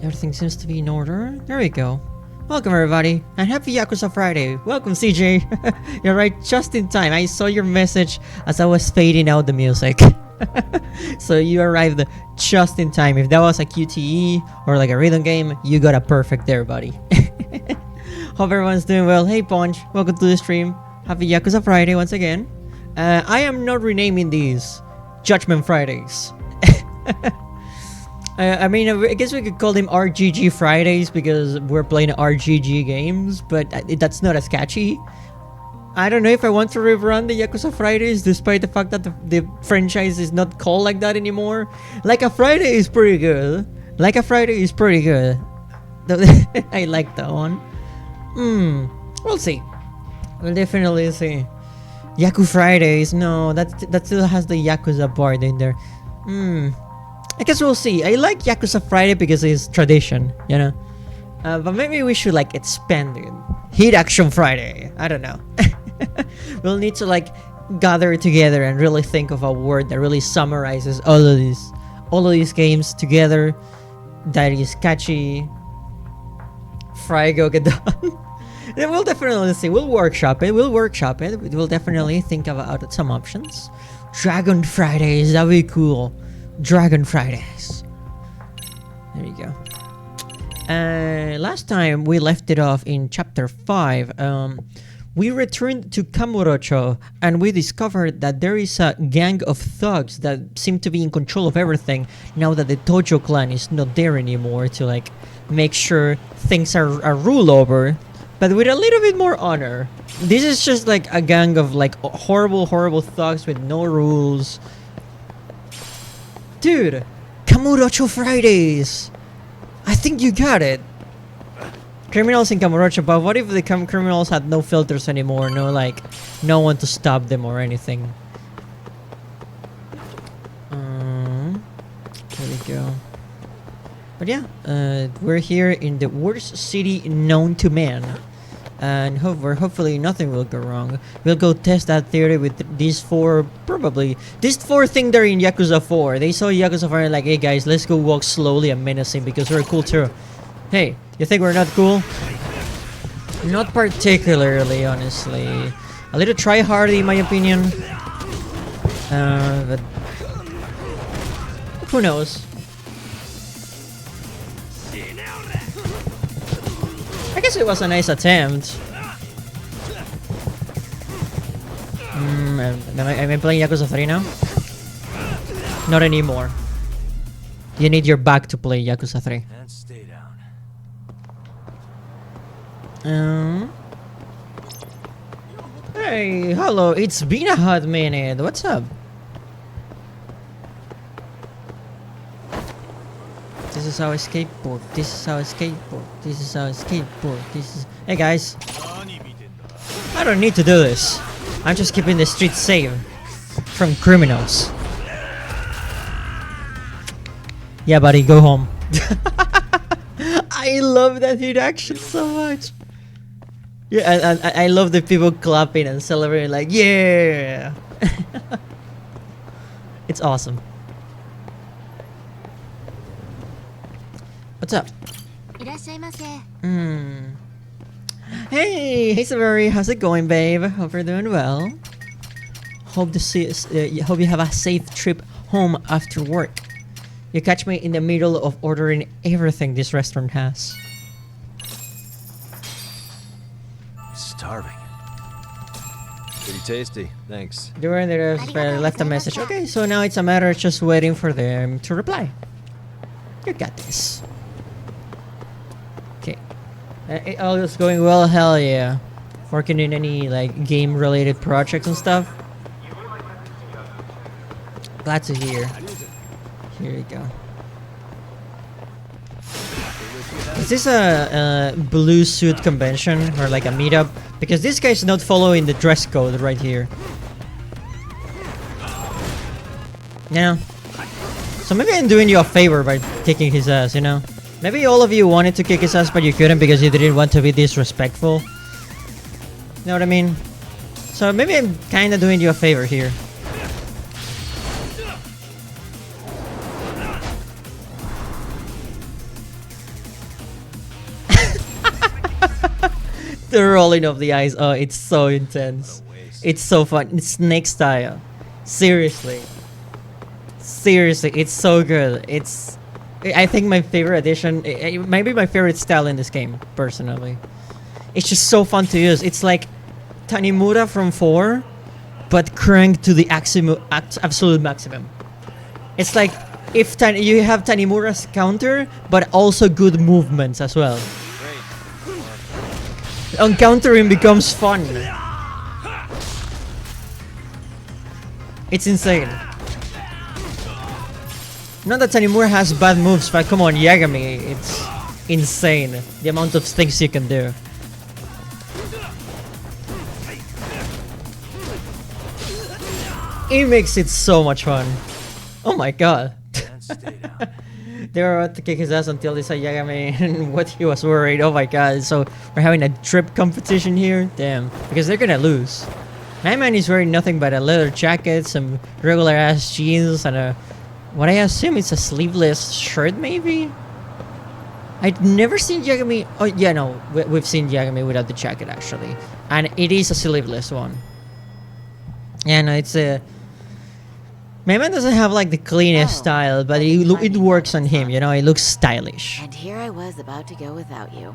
Everything seems to be in order. There we go. Welcome everybody, and happy Yakuza Friday. Welcome CJ. You're right, just in time. I saw your message as I was fading out the music. So you arrived just in time. If that was a QTE or like a rhythm game, you got a perfect there, buddy. Hope everyone's doing well. Hey Punch, welcome to the stream. Happy Yakuza Friday once again. I am not renaming these Judgment Fridays. I mean, I guess we could call them RGG Fridays because we're playing RGG games, but that's not as catchy. I don't know if I want to rerun the Yakuza Fridays despite the fact that the franchise is not called like that anymore. Like a Friday is pretty good. Like a Friday is pretty good. I like that one. We'll see. We'll definitely see. Yaku Fridays, no, that still has the Yakuza part in there. I guess we'll see. I like Yakuza Friday because it's tradition, you know. But maybe we should like expand it. Heat Action Friday. I don't know. We'll need to like gather together and really think of a word that really summarizes all of these games together. That is catchy. Frygo get done. Then we'll definitely see. We'll workshop it. We'll definitely think about some options. Dragon Fridays. That'd be cool. Dragon Fridays. There you go. Last time we left it off in chapter 5. We returned to Kamurocho and we discovered that there is a gang of thugs that seem to be in control of everything now that the Tojo clan is not there anymore to like make sure things are ruled over, but with a little bit more honor. This is just like a gang of like horrible thugs with no rules. Dude, Kamurocho Fridays! I think you got it! Criminals in Kamurocho, but what if the criminals had no filters anymore? No one to stop them or anything. There we go. But yeah, we're here in the worst city known to man. And hopefully nothing will go wrong. We'll go test that theory with these four, probably. These four think they're in Yakuza 4. They saw Yakuza 4 and like, hey guys, let's go walk slowly and menacing because we're cool too. Hey, you think we're not cool? Not particularly, honestly. A little try-hardy in my opinion. But who knows? I guess it was a nice attempt. Am I playing Yakuza 3 now? Not anymore. You need your back to play Yakuza 3. And stay down. Hey, hello, it's been a hot minute. What's up? This is our skateboard. This is our skateboard. This is our skateboard. This is... Hey guys. I don't need to do this. I'm just keeping the streets safe from criminals. Yeah, buddy, go home. I love that hit action so much. Yeah, and I love the people clapping and celebrating like, yeah. It's awesome. What's up? Hey, Saveri, how's it going, babe? Hope you're doing well. Hope you have a safe trip home after work. You catch me in the middle of ordering everything this restaurant has. Starving. Pretty tasty, thanks. During the left a message. Okay, so now it's a matter of just waiting for them to reply. You got this. Okay. All is going well, hell yeah. Working in any like game related projects and stuff. Glad to hear. Here we go. Is this a blue suit convention or like a meetup? Because this guy's not following the dress code right here. Yeah. So maybe I'm doing you a favor by kicking his ass, you know? Maybe all of you wanted to kick his ass but you couldn't because you didn't want to be disrespectful. You know what I mean? So maybe I'm kinda doing you a favor here. The rolling of the eyes. Oh, it's so intense. What a waste. It's so fun. It's snake style. Seriously. Seriously, it's so good. It's, I think my favorite addition, maybe my favorite style in this game, personally. It's just so fun to use. It's like Tanimura from 4, but cranked to the absolute maximum. It's like if you have Tanimura's counter, but also good movements as well. Great. On countering becomes fun. It's insane. Not that Tanimura has bad moves, but come on, Yagami, it's insane. The amount of things you can do. It makes it so much fun. Oh my god. And stay down. They were about to kick his ass until they saw Yagami and what he was worried. Oh my god, so we're having a trip competition here? Damn, because they're gonna lose. My man is wearing nothing but a leather jacket, some regular ass jeans, and a, what I assume is a sleeveless shirt maybe? I'd never seen Yagami, oh yeah, no, we've seen Yagami without the jacket actually. And it is a sleeveless one. Yeah, no, it's a... My man doesn't have like the cleanest style, but it works on him, you know, it looks stylish. And here I was about to go without you.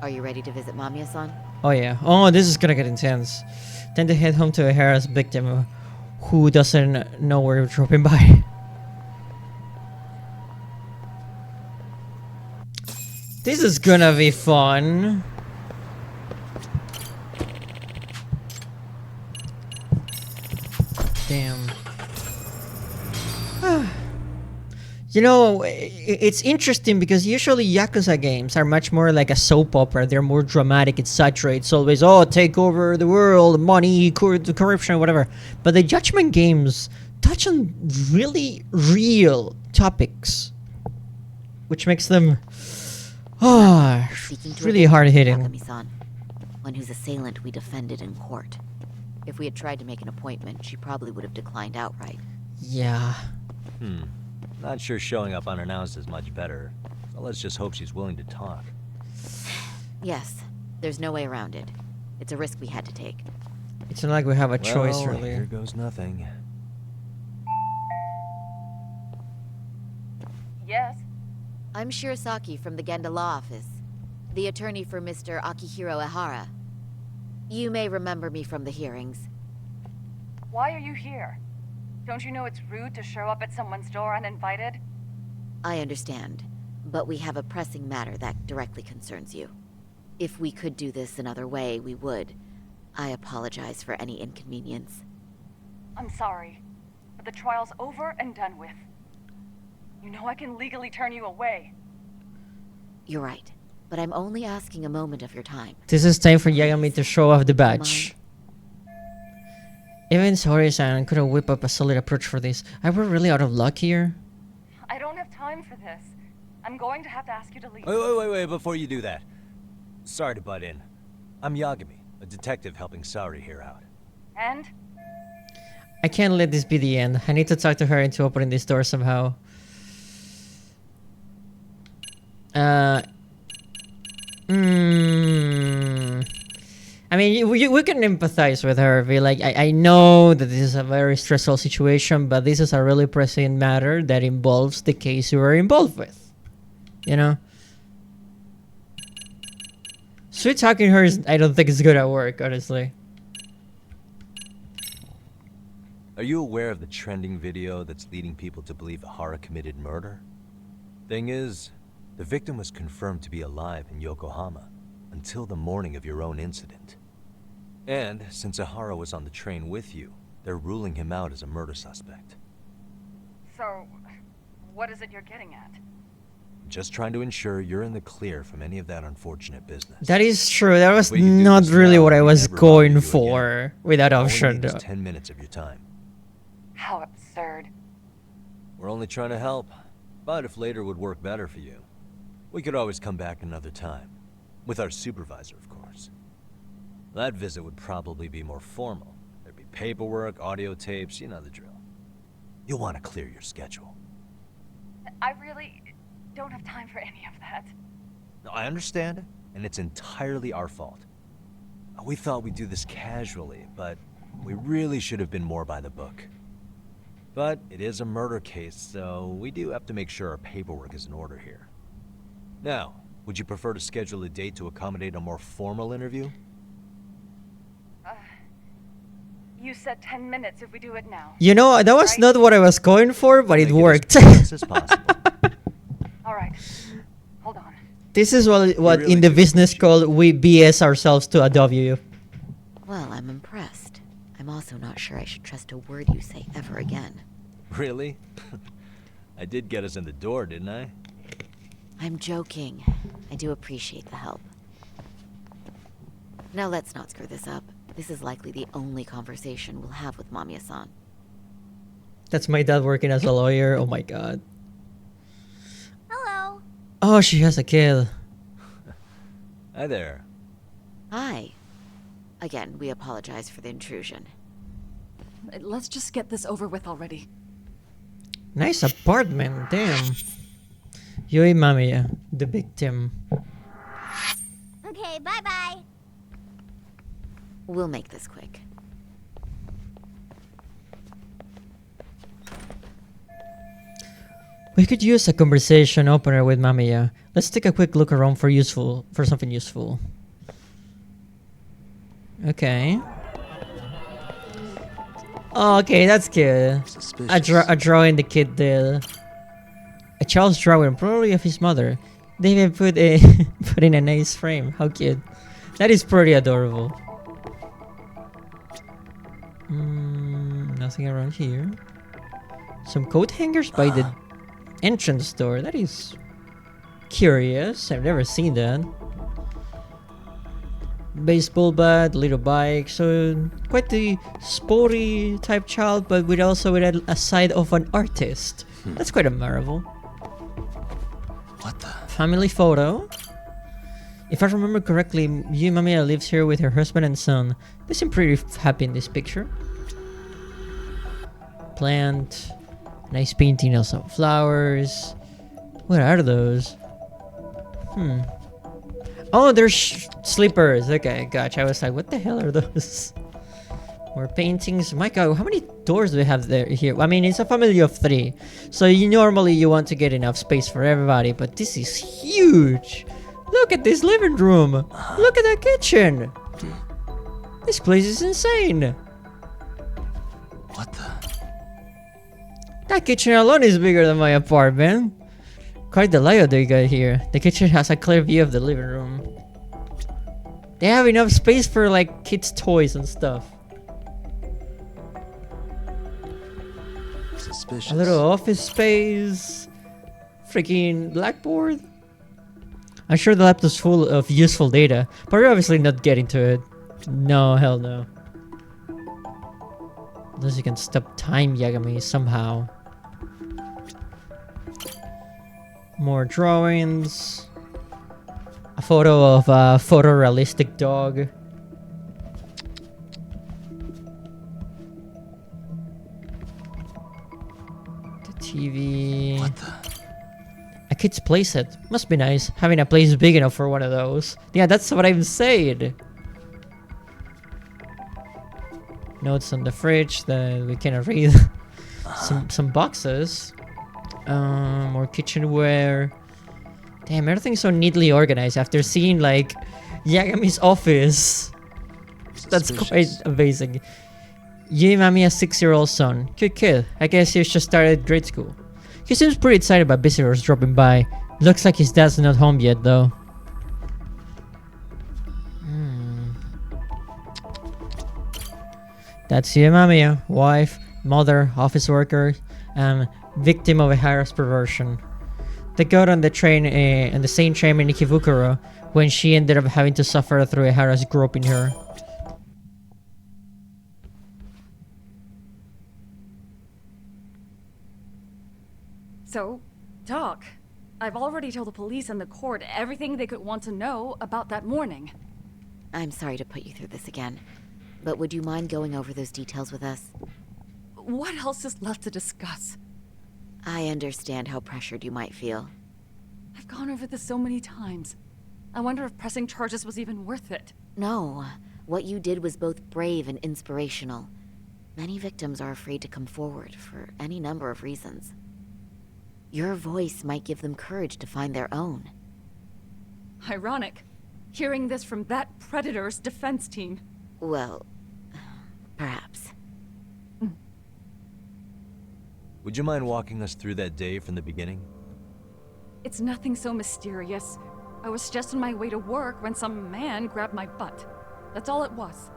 Are you ready to visit Mamiya-san? Oh yeah. Oh, this is gonna get intense. Then to head home to a harassed victim who doesn't know we're dropping by. This is gonna be fun. Damn. You know, it's interesting because usually Yakuza games are much more like a soap opera. They're more dramatic, it's saturated. It's always, oh, take over the world, money, corruption, whatever. But the Judgment games touch on really real topics, which makes them really hard-hitting. Yagami-san, one whose assailant we defended in court. If we had tried to make an appointment, she probably would have declined outright. Yeah. Not sure showing up unannounced is much better. So let's just hope she's willing to talk. Yes, there's no way around it. It's a risk we had to take. It's not like we have a choice, Well, really. here goes nothing. Yes? I'm Shirasaki from the Genda Law Office, the attorney for Mr. Akihiro Ehara. You may remember me from the hearings. Why are you here? Don't you know it's rude to show up at someone's door uninvited? I understand, but we have a pressing matter that directly concerns you. If we could do this another way, we would. I apologize for any inconvenience. I'm sorry, but the trial's over and done with. You know I can legally turn you away. You're right, but I'm only asking a moment of your time. This is time for Yagami to show off the badge. Even Saori-san couldn't whip up a solid approach for this. Are we really out of luck here? I don't have time for this. I'm going to have to ask you to leave. Wait, before you do that. Sorry to butt in. I'm Yagami, a detective helping Saori here out. And? I can't let this be the end. I need to talk to her into opening this door somehow. I mean, we can empathize with her. Be like, I know that this is a very stressful situation, but this is a really pressing matter that involves the case you were involved with. You know? Sweet talking her is, I don't think it's good at work, honestly. Are you aware of the trending video that's leading people to believe Ehara committed murder? Thing is, the victim was confirmed to be alive in Yokohama until the morning of your own incident. And since Ehara was on the train with you, they're ruling him out as a murder suspect. So, what is it you're getting at? Just trying to ensure you're in the clear from any of that unfortunate business. That is true. That was We can do not this really now, what I we was never bother going you for with that All we option. need is 10 minutes of your time. How absurd. We're only trying to help, but if later would work better for you, we could always come back another time. With our supervisor, of course. That visit would probably be more formal. There'd be paperwork, audio tapes, you know the drill. You'll want to clear your schedule. I really don't have time for any of that. No, I understand, and it's entirely our fault. We thought we'd do this casually, but we really should have been more by the book. But it is a murder case, so we do have to make sure our paperwork is in order here. Now, would you prefer to schedule a date to accommodate a more formal interview? You said 10 minutes if we do it now. You know, that was Right. not what I was going for, but it Make worked. as painless as possible. All right. Hold on. This is what really in the do business appreciate called we BS ourselves to a W. Well, I'm impressed. I'm also not sure I should trust a word you say ever again. Really? I did get us in the door, didn't I? I'm joking. I do appreciate the help. Now let's not screw this up. This is likely the only conversation we'll have with Mamiya-san. That's my dad working as a lawyer. Oh my god. Hello. Oh, she has a kid. Hi there. Hi. Again, we apologize for the intrusion. Let's just get this over with already. Nice apartment, damn. Yui Mamiya, the victim. Okay, bye-bye. We'll make this quick. We could use a conversation opener with Mamiya. Let's take a quick look around for something useful. Okay. Oh, okay, that's cute. A drawing the kid did. A child's drawing, probably of his mother. They even put put in a nice frame. How cute. That is pretty adorable. Nothing around here. Some coat hangers by the entrance door. That is curious. I've never seen that. Baseball bat, little bike. So quite the sporty type child, but with also with a side of an artist. That's quite admirable. What the? Family photo. If I remember correctly, Yu Mamiya lives here with her husband and son. They seem pretty happy in this picture. Plant. Nice painting of some flowers. What are those? Oh, they're slippers. Okay, gotcha. I was like, what the hell are those? More paintings. My god, how many doors do we have there here? I mean, it's a family of 3. So normally you want to get enough space for everybody, but this is huge. Look at this living room. Look at that kitchen. This place is insane. What the? That kitchen alone is bigger than my apartment. Quite the layout they got here. The kitchen has a clear view of the living room. They have enough space for like kids' toys and stuff. Suspicious. A little office space. Freaking blackboard. I'm sure the laptop's full of useful data, but we're obviously not getting to it. No, hell no. Unless you can stop time Yagami somehow. More drawings. A photo of a photorealistic dog. The TV. What the? A kid's playset. Must be nice, having a place big enough for one of those. Yeah, that's what I'm saying. Notes on the fridge that we cannot read. some boxes. More kitchenware. Damn, everything's so neatly organized after seeing like Yagami's office. That's quite amazing. Yui Mamiya's 6-year-old son. Good kid. I guess he's just started grade school. He seems pretty excited about visitors dropping by. Looks like his dad's not home yet though. That's Yui Mamiya, wife, mother, office worker, victim of a harassed perversion. They got on the train, on the same train in Ikebukuro, when she ended up having to suffer through a harass groping her. So, Doc, I've already told the police and the court everything they could want to know about that morning. I'm sorry to put you through this again, but would you mind going over those details with us? What else is left to discuss? I understand how pressured you might feel. I've gone over this so many times. I wonder if pressing charges was even worth it. No, What you did was both brave and inspirational. Many victims are afraid to come forward for any number of reasons. Your voice might give them courage to find their own. Ironic. Hearing this from that predator's defense team. Well, perhaps. Would you mind walking us through that day from the beginning? It's nothing so mysterious. I was just on my way to work when some man grabbed my butt. That's all it was.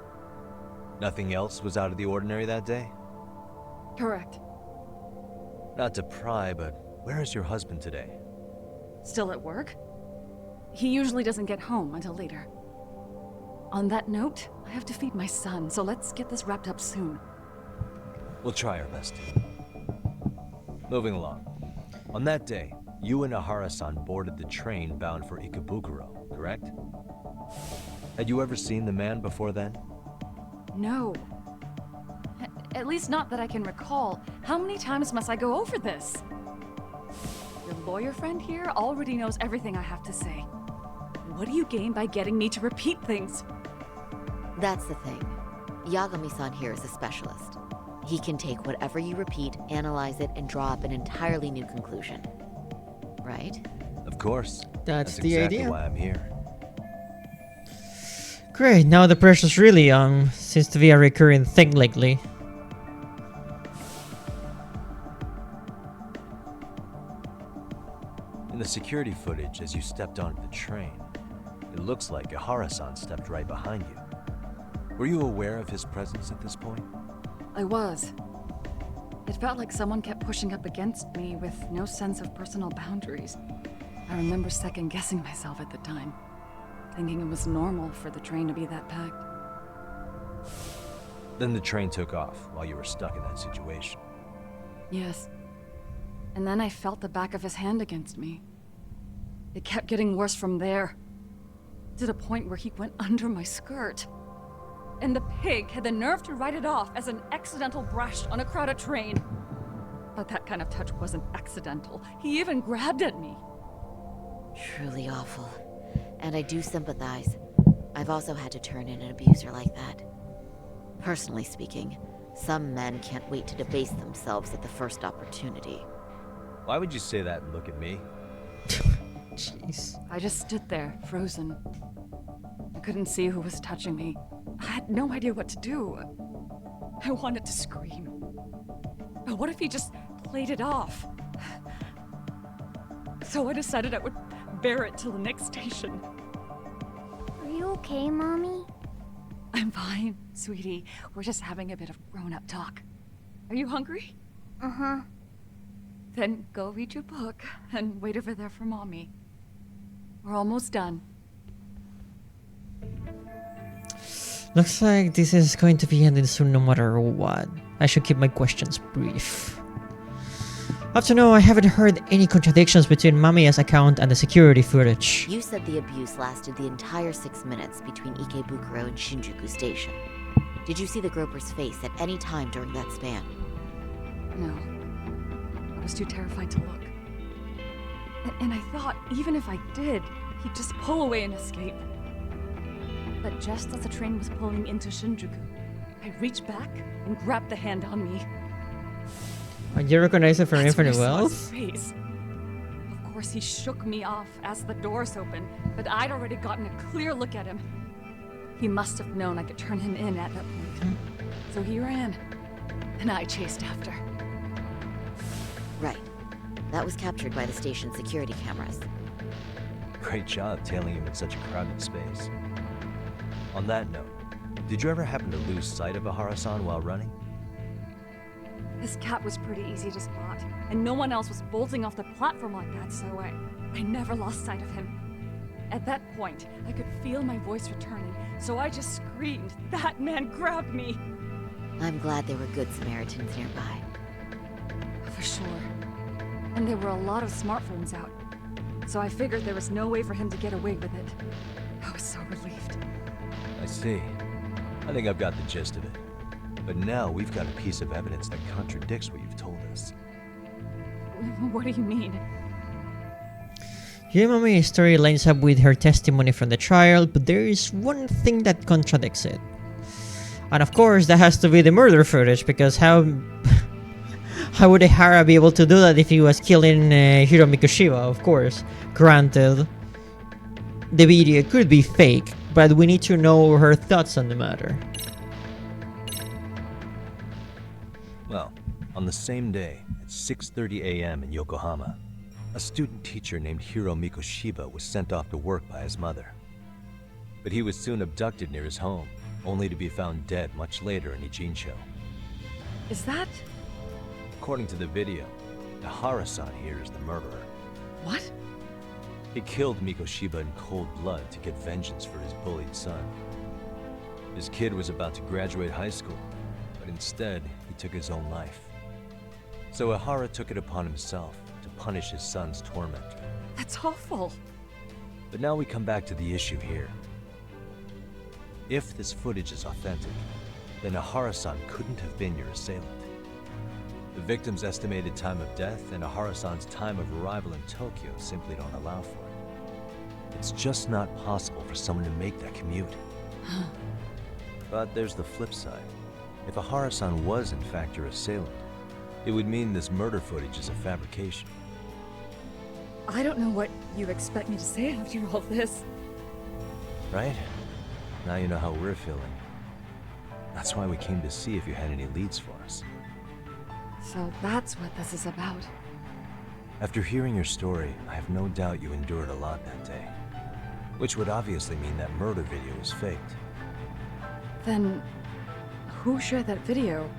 Nothing else was out of the ordinary that day? Correct. Not to pry, but where is your husband today? Still at work? He usually doesn't get home until later. On that note, I have to feed my son, so let's get this wrapped up soon. We'll try our best. Moving along. On that day, you and Ahara-san boarded the train bound for Ikebukuro, correct? Had you ever seen the man before then? No. At least not that I can recall. How many times must I go over this? Your lawyer friend here already knows everything I have to say. What do you gain by getting me to repeat things? That's the thing. Yagami-san here is a specialist. He can take whatever you repeat, analyze it, and draw up an entirely new conclusion. Right? Of course. That's the exactly idea. why I'm here. Great, now the pressure's really on. Seems to be a recurring thing lately. In the security footage, as you stepped onto the train, it looks like Ahara-san stepped right behind you. Were you aware of his presence at this point? I was. It felt like someone kept pushing up against me with no sense of personal boundaries. I remember second-guessing myself at the time, thinking it was normal for the train to be that packed. Then the train took off while you were stuck in that situation. Yes. And then I felt the back of his hand against me. It kept getting worse from there, to the point where he went under my skirt. And the pig had the nerve to write it off as an accidental brush on a crowded train. But that kind of touch wasn't accidental. He even grabbed at me. Truly awful. And I do sympathize. I've also had to turn in an abuser like that. Personally speaking, some men can't wait to debase themselves at the first opportunity. Why would you say that and look at me? Jeez. I just stood there, frozen. I couldn't see who was touching me. I had no idea what to do. I wanted to scream. But what if he just played it off? So I decided I would bear it till the next station. Are you okay, Mommy? I'm fine, sweetie. We're just having a bit of grown-up talk. Are you hungry? Uh-huh. Then go read your book and wait over there for Mommy. We're almost done. Looks like this is going to be ending soon no matter what. I should keep my questions brief. Up to now, I haven't heard any contradictions between Mamiya's account and the security footage. You said the abuse lasted the entire 6 minutes between Ikebukuro and Shinjuku Station. Did you see the groper's face at any time during that span? No. I was too terrified to look. And I thought, even if I did, he'd just pull away and escape. But just as the train was pulling into Shinjuku, I reached back and grabbed the hand on me. You recognize it from That's when I Infinite saw his Wealth? face. Of course, he shook me off as the doors opened, but I'd already gotten a clear look at him. He must have known I could turn him in at that point. So he ran, and I chased after. Right. That was captured by the station's security cameras. Great job tailing him in such a crowded space. On that note, did you ever happen to lose sight of Ahara-san while running? His cat was pretty easy to spot, and no one else was bolting off the platform like that, so I never lost sight of him. At that point, I could feel my voice returning, so I just screamed, "That man grabbed me!" I'm glad there were good Samaritans nearby. For sure. And there were a lot of smartphones out, so I figured there was no way for him to get away with it. I was so relieved. I see. I think I've got the gist of it. But now we've got a piece of evidence that contradicts what you've told us. What do you mean? Yamami's story lines up with her testimony from the trial, but there is one thing that contradicts it. And of course, that has to be the murder footage, because how would Ehara be able to do that if he was killing Hiro Mikushiba? Of course, granted, the video could be fake, but we need to know her thoughts on the matter. Well, on the same day, at 6:30 a.m. in Yokohama, a student teacher named Hiro Mikushiba was sent off to work by his mother. But he was soon abducted near his home, only to be found dead much later in Ijincho. Is that... According to the video, Ehara-san here is the murderer. what? He killed Mikushiba in cold blood to get vengeance for his bullied son. His kid was about to graduate high school, but instead, he took his own life. So Ehara took it upon himself to punish his son's tormentor. That's awful. But now we come back to the issue here. If this footage is authentic, then Ehara-san couldn't have been your assailant. The victim's estimated time of death and Ehara-san's time of arrival in Tokyo simply don't allow for it. It's just not possible for someone to make that commute. But there's the flip side. If Ehara-san was in fact your assailant, it would mean this murder footage is a fabrication. I don't know what you expect me to say after all this. Right? Now you know how we're feeling. That's why we came to see if you had any leads for us. So that's what this is about. After hearing your story, I have no doubt you endured a lot that day. Which would obviously mean that murder video was faked. Then, who shared that video?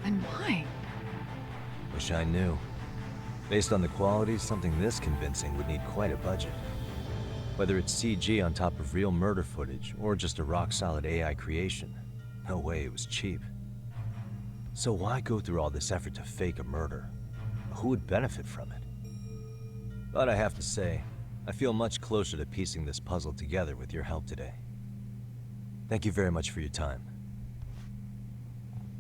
And why? Wish I knew. Based on the quality, something this convincing would need quite a budget. Whether it's CG on top of real murder footage, or just a rock-solid AI creation, no way it was cheap. So why go through all this effort to fake a murder? Who would benefit from it? But I have to say, I feel much closer to piecing this puzzle together with your help today. Thank you very much for your time.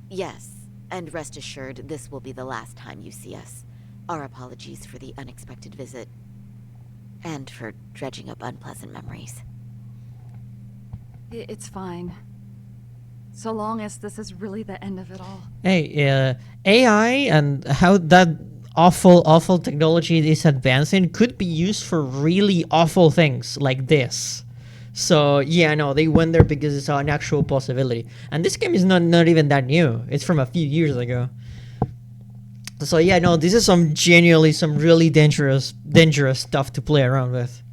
Yes, and rest assured, this will be the last time you see us. Our apologies for the unexpected visit. And for dredging up unpleasant memories. It's fine. So long as this is really the end of it all. Hey, AI and how that awful technology is advancing could be used for really awful things like this. So yeah, no, they went there because it's an actual possibility. And this game is not even that new. It's from a few years ago. So yeah, no, this is some really dangerous stuff to play around with.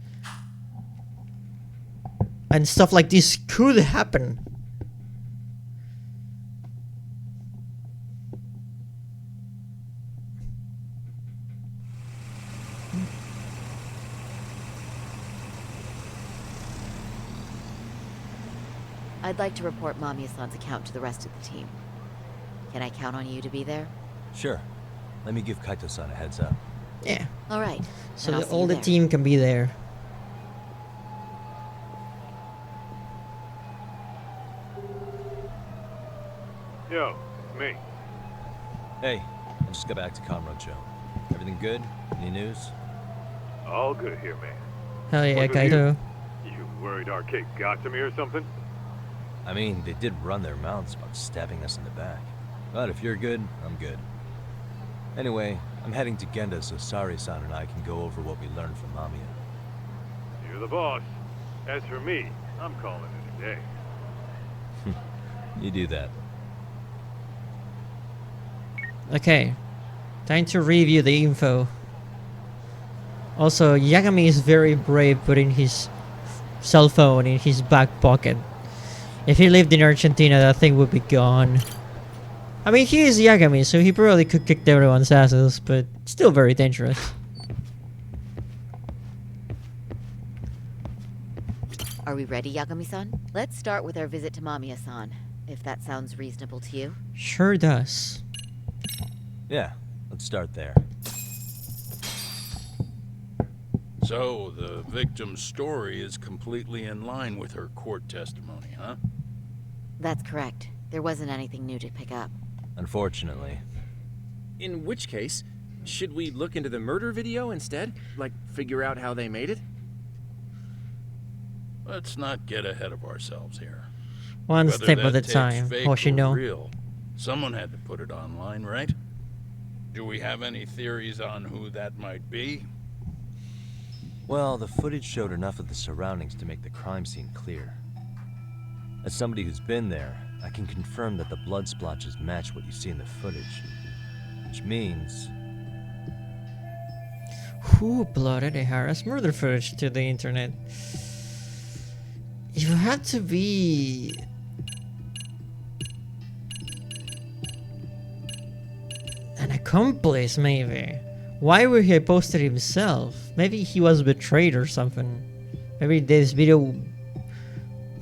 And stuff like this could happen. I'd like to report Mamiya-san's account to the rest of the team. Can I count on you to be there? Sure. Let me give Kaito-san a heads up. Yeah. All right. So then I'll that see all you the there. team can be there. Yo, it's me. Hey, I just got back to Kamurocho. Everything good? Any news? All good here, man. Hell yeah, What's with Kaito. You worried Arcade got to me or something? I mean, they did run their mouths about stabbing us in the back. But if you're good, I'm good. Anyway, I'm heading to Genda so Sari-san and I can go over what we learned from Mamiya. You're the boss. As for me, I'm calling it a day. You do that. Okay. Time to review the info. Also, Yagami is very brave putting his cell phone in his back pocket. If he lived in Argentina, that thing would be gone. I mean, he is Yagami, so he probably could kick everyone's asses, but still very dangerous. Are we ready, Yagami-san? Let's start with our visit to Mamiya-san, if that sounds reasonable to you. Sure does. Yeah, let's start there. So, the victim's story is completely in line with her court testimony, huh? That's correct. There wasn't anything new to pick up. Unfortunately. In which case, Should we look into the murder video instead? Like, figure out how they made it? Let's not get ahead of ourselves here. One Whether step at that a tape's time. fake Hoshino. or real, someone had to put it online, right? Do we have any theories on who that might be? Well, the footage showed enough of the surroundings to make the crime scene clear. As somebody who's been there, I can confirm that the blood splotches match what you see in the footage. Which means... Who uploaded Ehara's murder footage to the internet? You had to be... an accomplice, maybe. Why would he post it himself? Maybe he was betrayed or something. Maybe this video...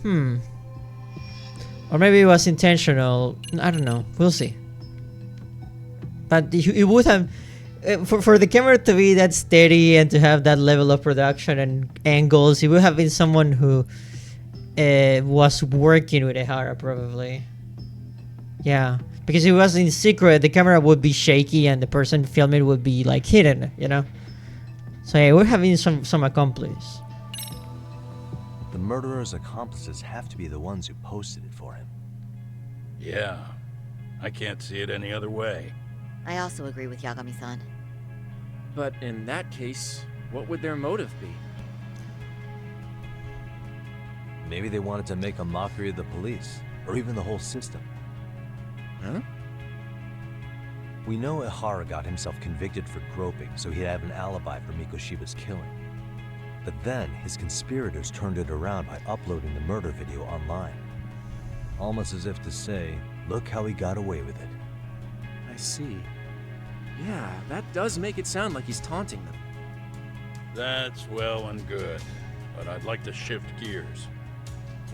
Or maybe it was intentional. I don't know. We'll see. But it would have... For the camera to be that steady and to have that level of production and angles, it would have been someone who was working with Ehara, probably. Yeah. Because it was in secret, the camera would be shaky and the person filming would be like hidden, you know? So yeah, we're having some accomplice. The murderer's accomplices have to be the ones who posted it for him. Yeah. I can't see it any other way. I also agree with Yagami-san. But in that case, what would their motive be? Maybe they wanted to make a mockery of the police, or even the whole system. Huh? We know Ehara got himself convicted for groping, so he'd have an alibi for Mikoshiba's killing. But then, his conspirators turned it around by uploading the murder video online. Almost as if to say, look how he got away with it. I see. Yeah, that does make it sound like he's taunting them. That's well and good, but I'd like to shift gears.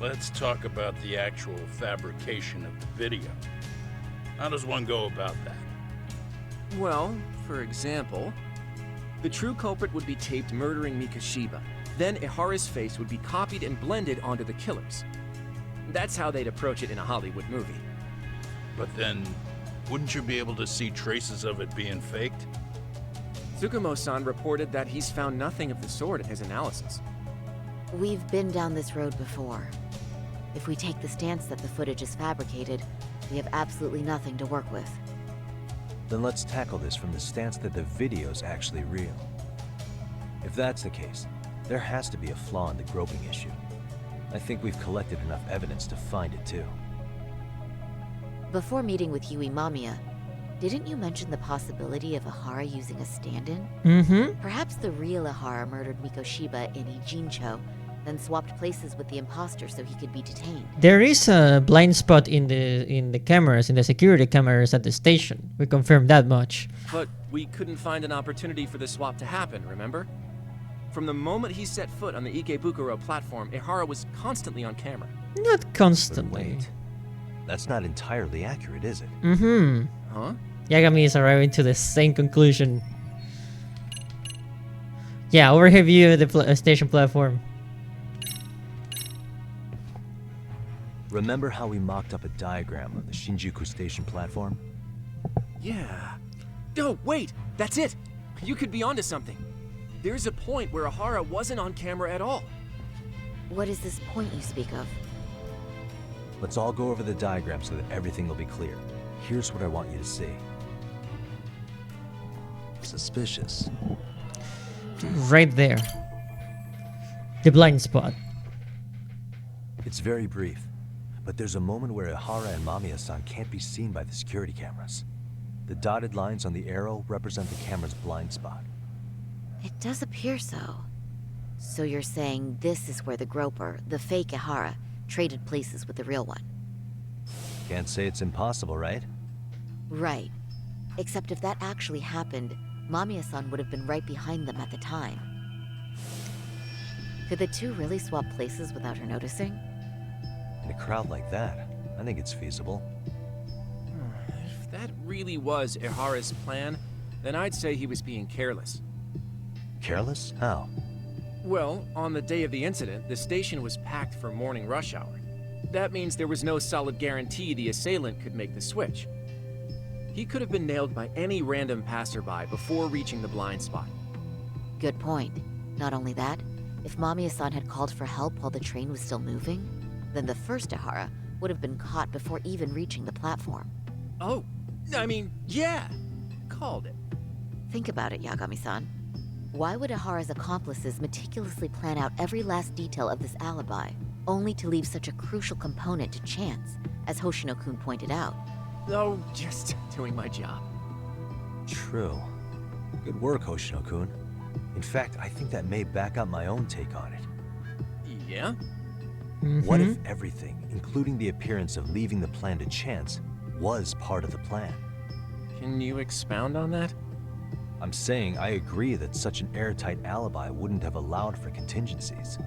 Let's talk about the actual fabrication of the video. How does one go about that? Well, for example, the true culprit would be taped murdering Mikoshiba. Then Ehara's face would be copied and blended onto the killers. That's how they'd approach it in a Hollywood movie. But then, wouldn't you be able to see traces of it being faked? Tsukumo-san reported that he's found nothing of the sort in his analysis. We've been down this road before. If we take the stance that the footage is fabricated, we have absolutely nothing to work with. Then let's tackle this from the stance that the video's actually real. If that's the case, there has to be a flaw in the groping issue. I think we've collected enough evidence to find it too. Before meeting with Yui Mamiya, didn't you mention the possibility of Ehara using a stand-in? Mm-hmm. Perhaps the real Ehara murdered Mikoshiba in Ijincho, then swapped places with the imposter so he could be detained. There is a blind spot in the cameras, in the security cameras at the station. We confirmed that much. But we couldn't find an opportunity for the swap to happen, remember? From the moment he set foot on the Ikebukuro platform, Ehara was constantly on camera. Not But constantly. wait, that's not entirely accurate, is it? Mm-hmm. Huh? Yagami is arriving to the same conclusion. Yeah, overhead view of the station platform. Remember how we mocked up a diagram of the Shinjuku station platform? Yeah. Oh, wait! That's it! You could be onto something. There's a point where Ehara wasn't on camera at all. What is this point you speak of? Let's all go over the diagram so that everything will be clear. Here's what I want you to see. Suspicious. Right there. The blind spot. It's very brief, but there's a moment where Ehara and Mamiya-san can't be seen by the security cameras. The dotted lines on the arrow represent the camera's blind spot. It does appear so. So you're saying this is where the groper, the fake Ehara, traded places with the real one? Can't say it's impossible, right? Right. Except if that actually happened, Mamiya-san would have been right behind them at the time. Could the two really swap places without her noticing? In a crowd like that, I think it's feasible. If that really was Ehara's plan, then I'd say he was being careless. Careless? How? Well, on the day of the incident, the station was packed for morning rush hour. That means there was no solid guarantee the assailant could make the switch. He could have been nailed by any random passerby before reaching the blind spot. Good point. Not only that, if Mamiya-san had called for help while the train was still moving, then the first Ihara would have been caught before even reaching the platform. Oh, I mean, yeah. Called it. Think about it, Yagami-san. Why would Ihara's accomplices meticulously plan out every last detail of this alibi, only to leave such a crucial component to chance, as Hoshino-kun pointed out? Oh, just doing my job. True. Good work, Hoshino-kun. In fact, I think that may back up my own take on it. Yeah? What if everything, including the appearance of leaving the plan to chance, was part of the plan? Can you expound on that? I'm saying I agree that such an airtight alibi wouldn't have allowed for contingencies.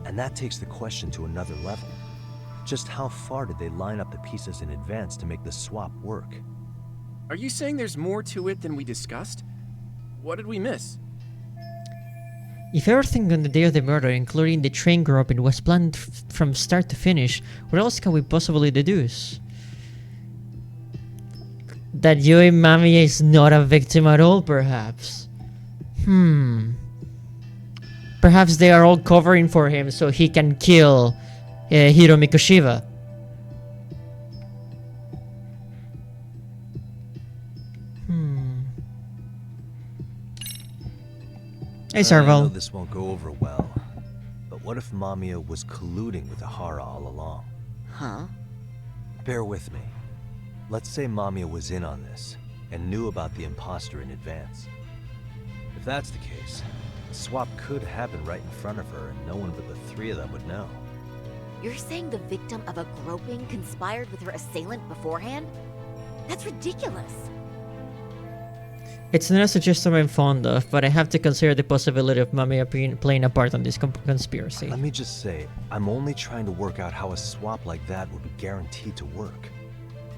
And that takes the question to another level. Just how far did they line up the pieces in advance to make the swap work? Are you saying there's more to it than we discussed? What did we miss? If everything on the day of the murder, including the train groping, was planned from start to finish, what else can we possibly deduce? That Yui Mamiya is not a victim at all, perhaps. Perhaps they are all covering for him so he can kill Hiro Mikoshiba. Hey, I know Serval. this won't go over well, but what if Mamiya was colluding with Ihara all along? Huh? Bear with me. Let's say Mamiya was in on this, and knew about the imposter in advance. If that's the case, the swap could happen right in front of her, and no one but the three of them would know. You're saying the victim of a groping conspired with her assailant beforehand? That's ridiculous. It's not a suggestion I'm fond of, but I have to consider the possibility of Mamiya playing a part in this conspiracy. Let me just say, I'm only trying to work out how a swap like that would be guaranteed to work.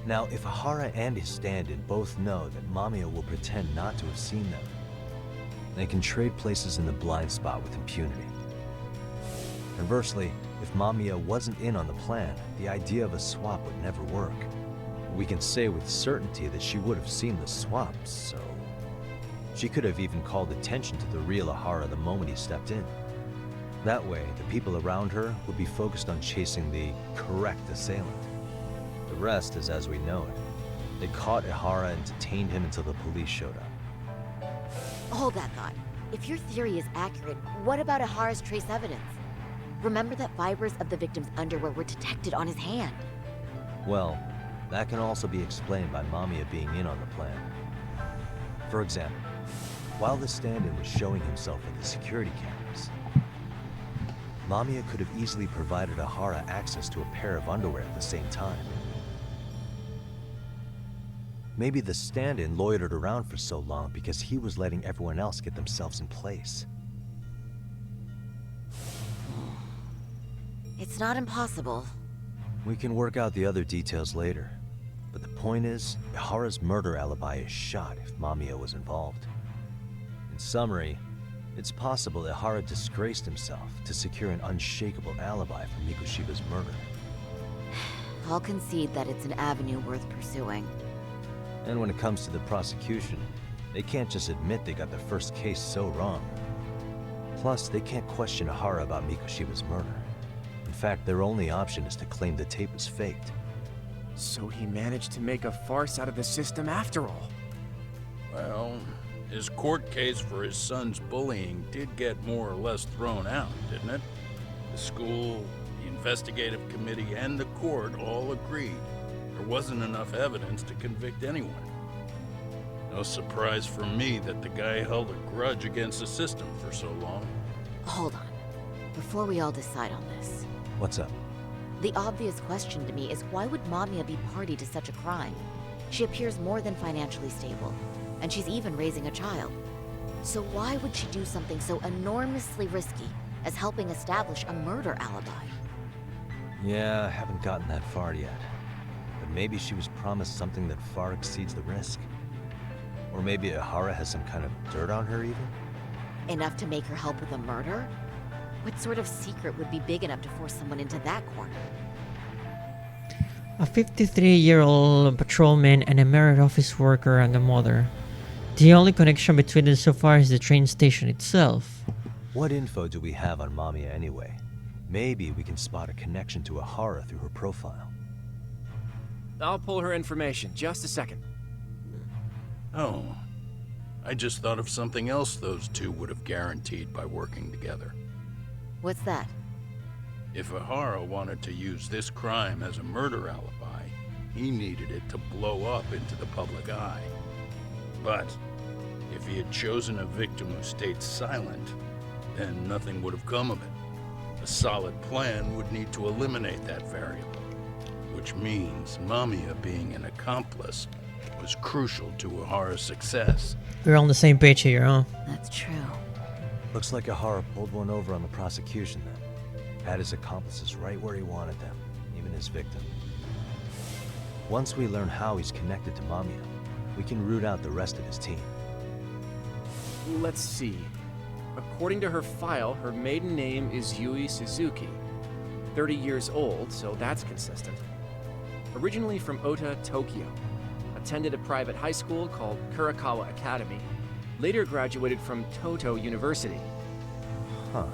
Now, if Ihara and his stand-in both know that Mamiya will pretend not to have seen them, they can trade places in the blind spot with impunity. Conversely, if Mamiya wasn't in on the plan, the idea of a swap would never work. We can say with certainty that she would have seen the swap, so... she could have even called attention to the real Ihara the moment he stepped in. That way, the people around her would be focused on chasing the correct assailant. The rest is as we know it. They caught Ihara and detained him until the police showed up. Hold that thought. If your theory is accurate, what about Ihara's trace evidence? Remember that fibers of the victim's underwear were detected on his hand. Well, that can also be explained by Mamiya being in on the plan. For example, while the stand-in was showing himself at the security cameras, Mamiya could have easily provided Ihara access to a pair of underwear at the same time. Maybe the stand-in loitered around for so long because he was letting everyone else get themselves in place. It's not impossible. We can work out the other details later. But the point is, Ihara's murder alibi is shot if Mamiya was involved. In summary, it's possible Ihara disgraced himself to secure an unshakable alibi for Mikoshiba's murder. I'll concede that it's an avenue worth pursuing. And when it comes to the prosecution, they can't just admit they got the first case so wrong. Plus, they can't question Ihara about Mikoshiba's murder. In fact, their only option is to claim the tape was faked. So he managed to make a farce out of the system after all. Well, his court case for his son's bullying did get more or less thrown out, didn't it? The school, the investigative committee, and the court all agreed there wasn't enough evidence to convict anyone. No surprise for me that the guy held a grudge against the system for so long. Hold on. Before we all decide on this, What's up? the obvious question to me is why would Mamiya be party to such a crime? She appears more than financially stable, and she's even raising a child. So why would she do something so enormously risky as helping establish a murder alibi? Yeah, I haven't gotten that far yet. But maybe she was promised something that far exceeds the risk. Or maybe Ihara has some kind of dirt on her even? Enough to make her help with a murder? What sort of secret would be big enough to force someone into that corner? A 53-year-old patrolman and a merit office worker and a mother. The only connection between them so far is the train station itself. What info do we have on Mamiya anyway? Maybe we can spot a connection to Ahara through her profile. I'll pull her information. Just a second. Oh, I just thought of something else those two would have guaranteed by working together. What's that? If Ahara wanted to use this crime as a murder alibi, he needed it to blow up into the public eye. But if he had chosen a victim who stayed silent, then nothing would have come of it. A solid plan would need to eliminate that variable, which means Mamiya being an accomplice was crucial to Ahara's success. We're on the same page here, huh? That's true. Looks like Ahara pulled one over on the prosecution then. Had his accomplices right where he wanted them, even his victim. Once we learn how he's connected to Mamiya, we can root out the rest of his team. Let's see. According to her file, her maiden name is Yui Suzuki. 30 years old, so that's consistent. Originally from Ota, Tokyo. Attended a private high school called Kurakawa Academy. Later graduated from Toto University. Huh.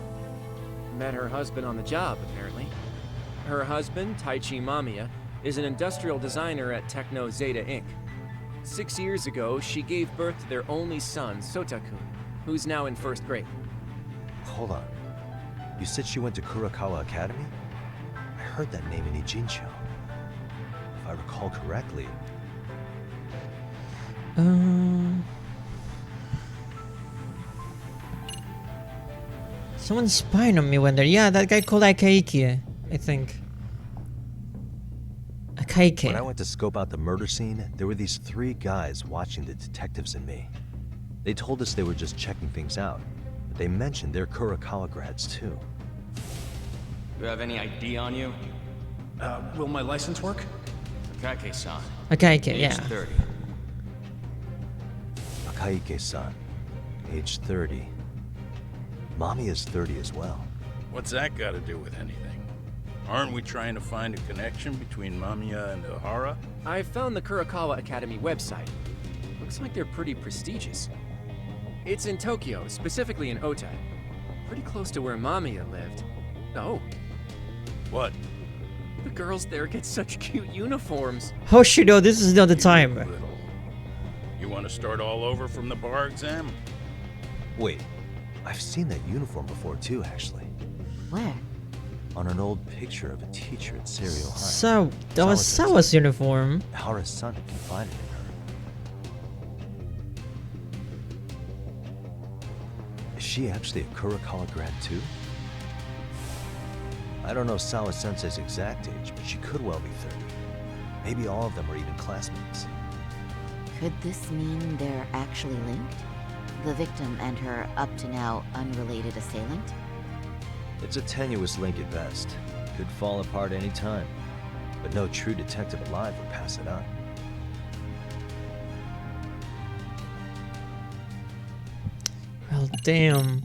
Met her husband on the job, apparently. Her husband, Taichi Mamiya, is an industrial designer at Techno Zeta Inc. 6 years ago, she gave birth to their only son, Sotakun, who's now in first grade. Hold on. You said she went to Kurakawa Academy? I heard that name in Ijincho. If I recall correctly... Someone's spying on me when they're... Yeah, that guy called Akaike, I think. Akaike. When I went to scope out the murder scene, there were these 3 guys watching the detectives and me. They told us they were just checking things out, but they mentioned they're Kurakawa grads too. You have any ID on you? Will my license work? Akake-san. Akaike, Age yeah. 30. Akaike-san, age 30. Mommy is 30 as well. What's that got to do with anything? Aren't we trying to find a connection between Mamiya and Ahara? I found the Kurakawa Academy website. Looks like they're pretty prestigious. It's in Tokyo, specifically in Ota. Pretty close to where Mamiya lived. Oh, What? the girls there get such cute uniforms. How should you know this is not the time? Little. You want to start all over from the bar exam? Wait, I've seen that uniform before too, actually. Where? On an old picture of a teacher at Serio High. So, that was Sawa's uniform. Ahara's son had confided in her. Is she actually a Kurakawa grad too? I don't know Sawa Sensei's exact age, but she could well be 30. Maybe all of them are even classmates. Could this mean they're actually linked? The victim and her up-to-now unrelated assailant? It's a tenuous link at best. Could fall apart any time. But no true detective alive would pass it up. Well, damn.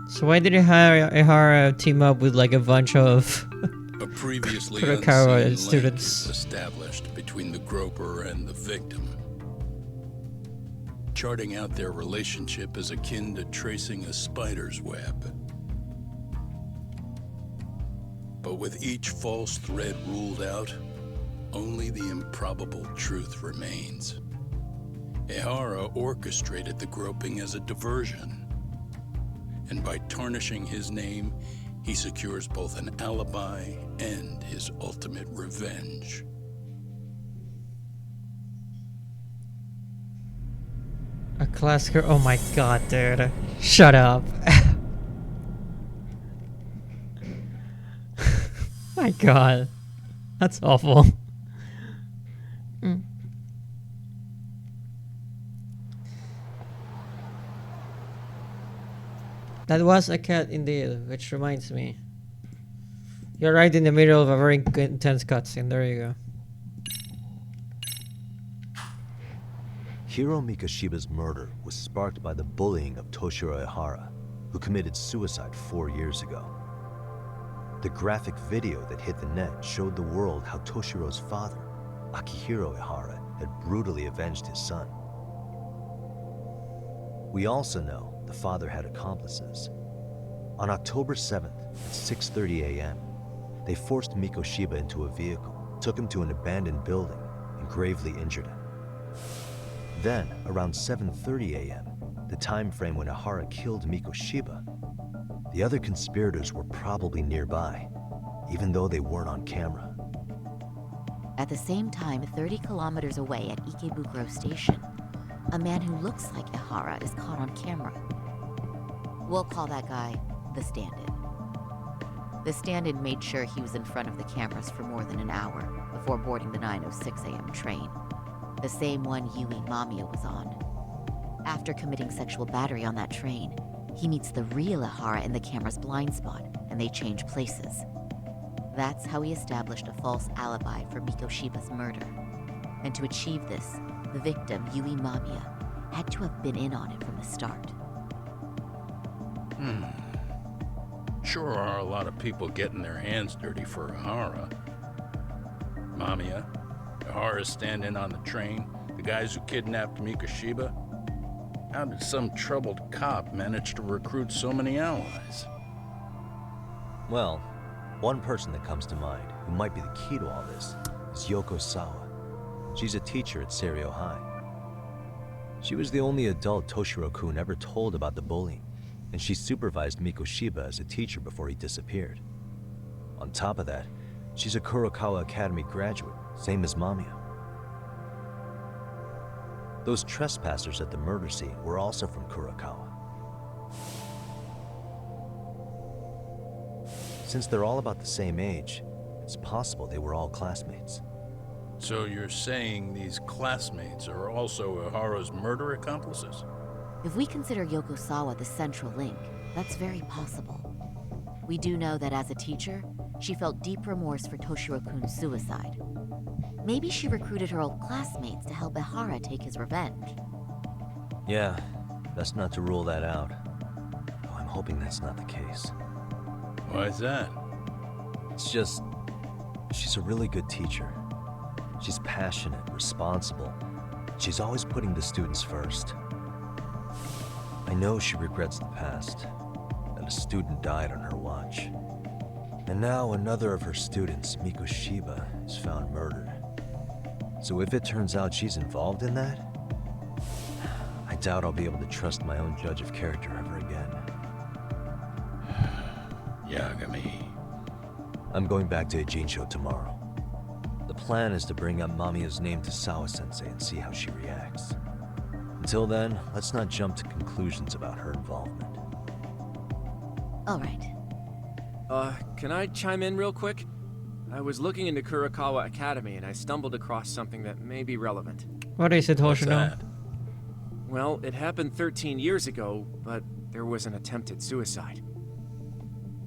So why did Ihara team up with like a bunch of A previously Kurakawa unseen students? link is established between the groper and the victim. Charting out their relationship is akin to tracing a spider's web. But with each false thread ruled out, only the improbable truth remains. Ehara orchestrated the groping as a diversion. And by tarnishing his name, he secures both an alibi and his ultimate revenge. A classic. Oh my god, dude. Shut up. My god. That's awful. That was a cat indeed, which reminds me. You're right in the middle of a very intense cutscene. There you go. Hiro Mikashiba's murder was sparked by the bullying of Toshiro Ehara, who committed suicide 4 years ago. The graphic video that hit the net showed the world how Toshiro's father, Akihiro Ihara, had brutally avenged his son. We also know the father had accomplices. On October 7th at 6:30 a.m., they forced Mikoshiba into a vehicle, took him to an abandoned building, and gravely injured him. Then, around 7:30 a.m., the time frame when Ihara killed Mikoshiba, the other conspirators were probably nearby, even though they weren't on camera. At the same time, 30 kilometers away at Ikebukuro Station, a man who looks like Ihara is caught on camera. We'll call that guy the stand-in. The stand-in made sure he was in front of the cameras for more than an hour before boarding the 9:06 a.m. train, the same one Yui Mamiya was on. After committing sexual battery on that train, he meets the real Ihara in the camera's blind spot, and they change places. That's how he established a false alibi for Mikoshiba's murder. And to achieve this, the victim, Yui Mamiya, had to have been in on it from the start. Sure are a lot of people getting their hands dirty for Ihara. Mamiya, Ihara's stand-in on the train, the guys who kidnapped Mikoshiba. How did some troubled cop manage to recruit so many allies? Well, one person that comes to mind who might be the key to all this is Yoko Sawa. She's a teacher at Seiryo High. She was the only adult Toshiro-kun ever told about the bullying, and she supervised Mikoshiba as a teacher before he disappeared. On top of that, she's a Kurokawa Academy graduate, same as Mamiya. Those trespassers at the murder scene were also from Kurokawa. Since they're all about the same age, it's possible they were all classmates. So you're saying these classmates are also Ihara's murder accomplices? If we consider Yoko Sawa the central link, that's very possible. We do know that as a teacher, she felt deep remorse for Toshiro-kun's suicide. Maybe she recruited her old classmates to help Ihara take his revenge. Yeah, best not to rule that out. Though I'm hoping that's not the case. Why is that? It's just, she's a really good teacher. She's passionate, responsible. She's always putting the students first. I know she regrets the past, that a student died on her watch. And now another of her students, Mikoshiba, is found murdered. So if it turns out she's involved in that, I doubt I'll be able to trust my own judge of character ever again. Yagami. I'm going back to Ijincho tomorrow. The plan is to bring up Mamiya's name to Sawa-sensei and see how she reacts. Until then, let's not jump to conclusions about her involvement. All right. Can I chime in real quick? I was looking into Kurokawa Academy and I stumbled across something that may be relevant. What is it, What's Hoshino? that? Well, it happened 13 years ago, but there was an attempted suicide.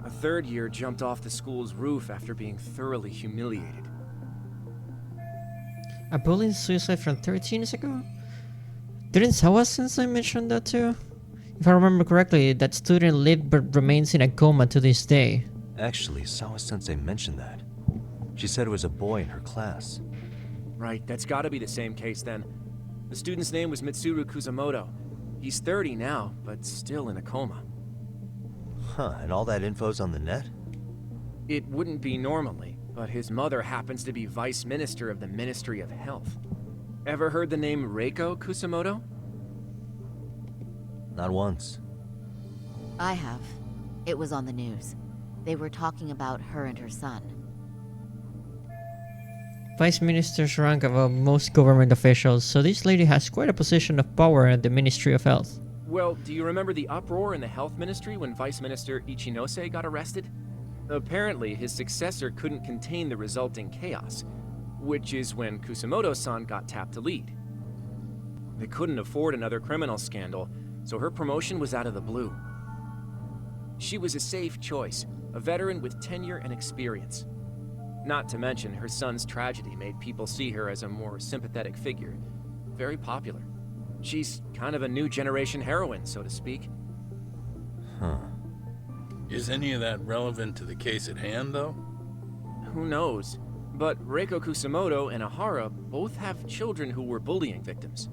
A third year jumped off the school's roof after being thoroughly humiliated. A bullying suicide from 13 years ago? Didn't Sawa-sensei mention that too? If I remember correctly, that student lived but remains in a coma to this day. Actually, Sawa-sensei mentioned that. She said it was a boy in her class. Right, that's gotta be the same case then. The student's name was Mitsuru Kusamoto. He's 30 now, but still in a coma. Huh, and all that info's on the net? It wouldn't be normally, but his mother happens to be Vice Minister of the Ministry of Health. Ever heard the name Reiko Kusamoto? Not once. I have. It was on the news. They were talking about her and her son. Vice Minister's rank above most government officials, so this lady has quite a position of power in the Ministry of Health. Well, do you remember the uproar in the Health Ministry when Vice Minister Ichinose got arrested? Apparently, his successor couldn't contain the resulting chaos, which is when Kusamoto-san got tapped to lead. They couldn't afford another criminal scandal, so her promotion was out of the blue. She was a safe choice, a veteran with tenure and experience. Not to mention, her son's tragedy made people see her as a more sympathetic figure. Very popular. She's kind of a new generation heroine, so to speak. Huh. Is any of that relevant to the case at hand, though? Who knows? But Reiko Kusamoto and Ahara both have children who were bullying victims.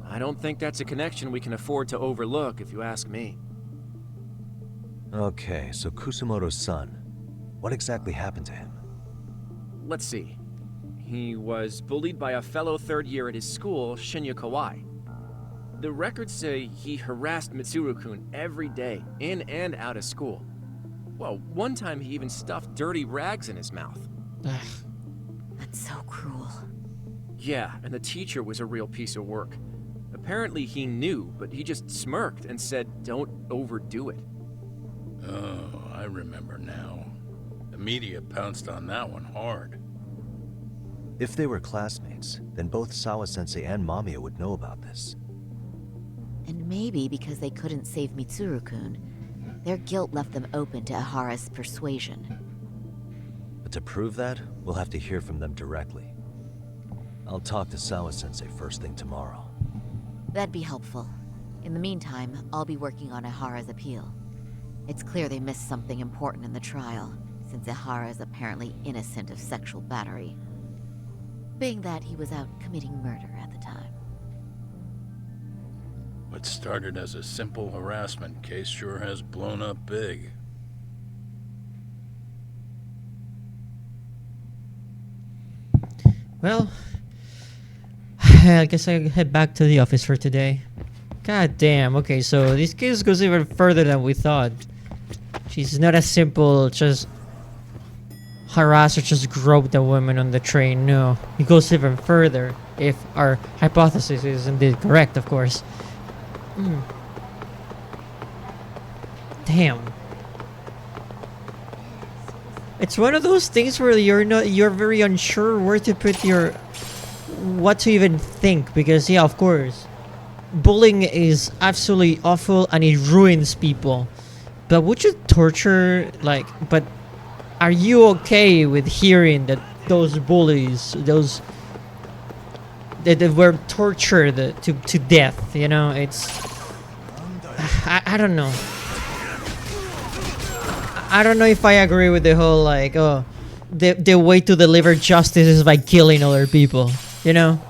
I don't think that's a connection we can afford to overlook, if you ask me. Okay, so Kusamoto's son. What exactly happened to him? Let's see. He was bullied by a fellow third year at his school, Shinya Kawai. The records say he harassed Mitsuru-kun every day, in and out of school. Well, one time he even stuffed dirty rags in his mouth. That's so cruel. Yeah, and the teacher was a real piece of work. Apparently he knew, but he just smirked and said, "Don't overdo it." Oh, I remember now. The media pounced on that one hard. If they were classmates, then both Sawa-sensei and Mamiya would know about this. And maybe because they couldn't save Mitsuru-kun, their guilt left them open to Ahara's persuasion. But to prove that, we'll have to hear from them directly. I'll talk to Sawa-sensei first thing tomorrow. That'd be helpful. In the meantime, I'll be working on Ahara's appeal. It's clear they missed something important in the trial, since Ahara is apparently innocent of sexual battery. Being that he was out committing murder at the time. What started as a simple harassment case sure has blown up big. Well, I guess I head back to the office for today. God damn, okay, so this case goes even further than we thought. She's not as simple, just harass or just grope the woman on the train. No, it goes even further, if our hypothesis is indeed correct, of course. Damn. It's one of those things where you're very unsure where to put what to even think, because yeah, of course, bullying is absolutely awful and it ruins people. But would you torture, but are you okay with hearing that those bullies, that were tortured to death, you know? It's I don't know. I don't know if I agree with the whole the way to deliver justice is by killing other people, you know?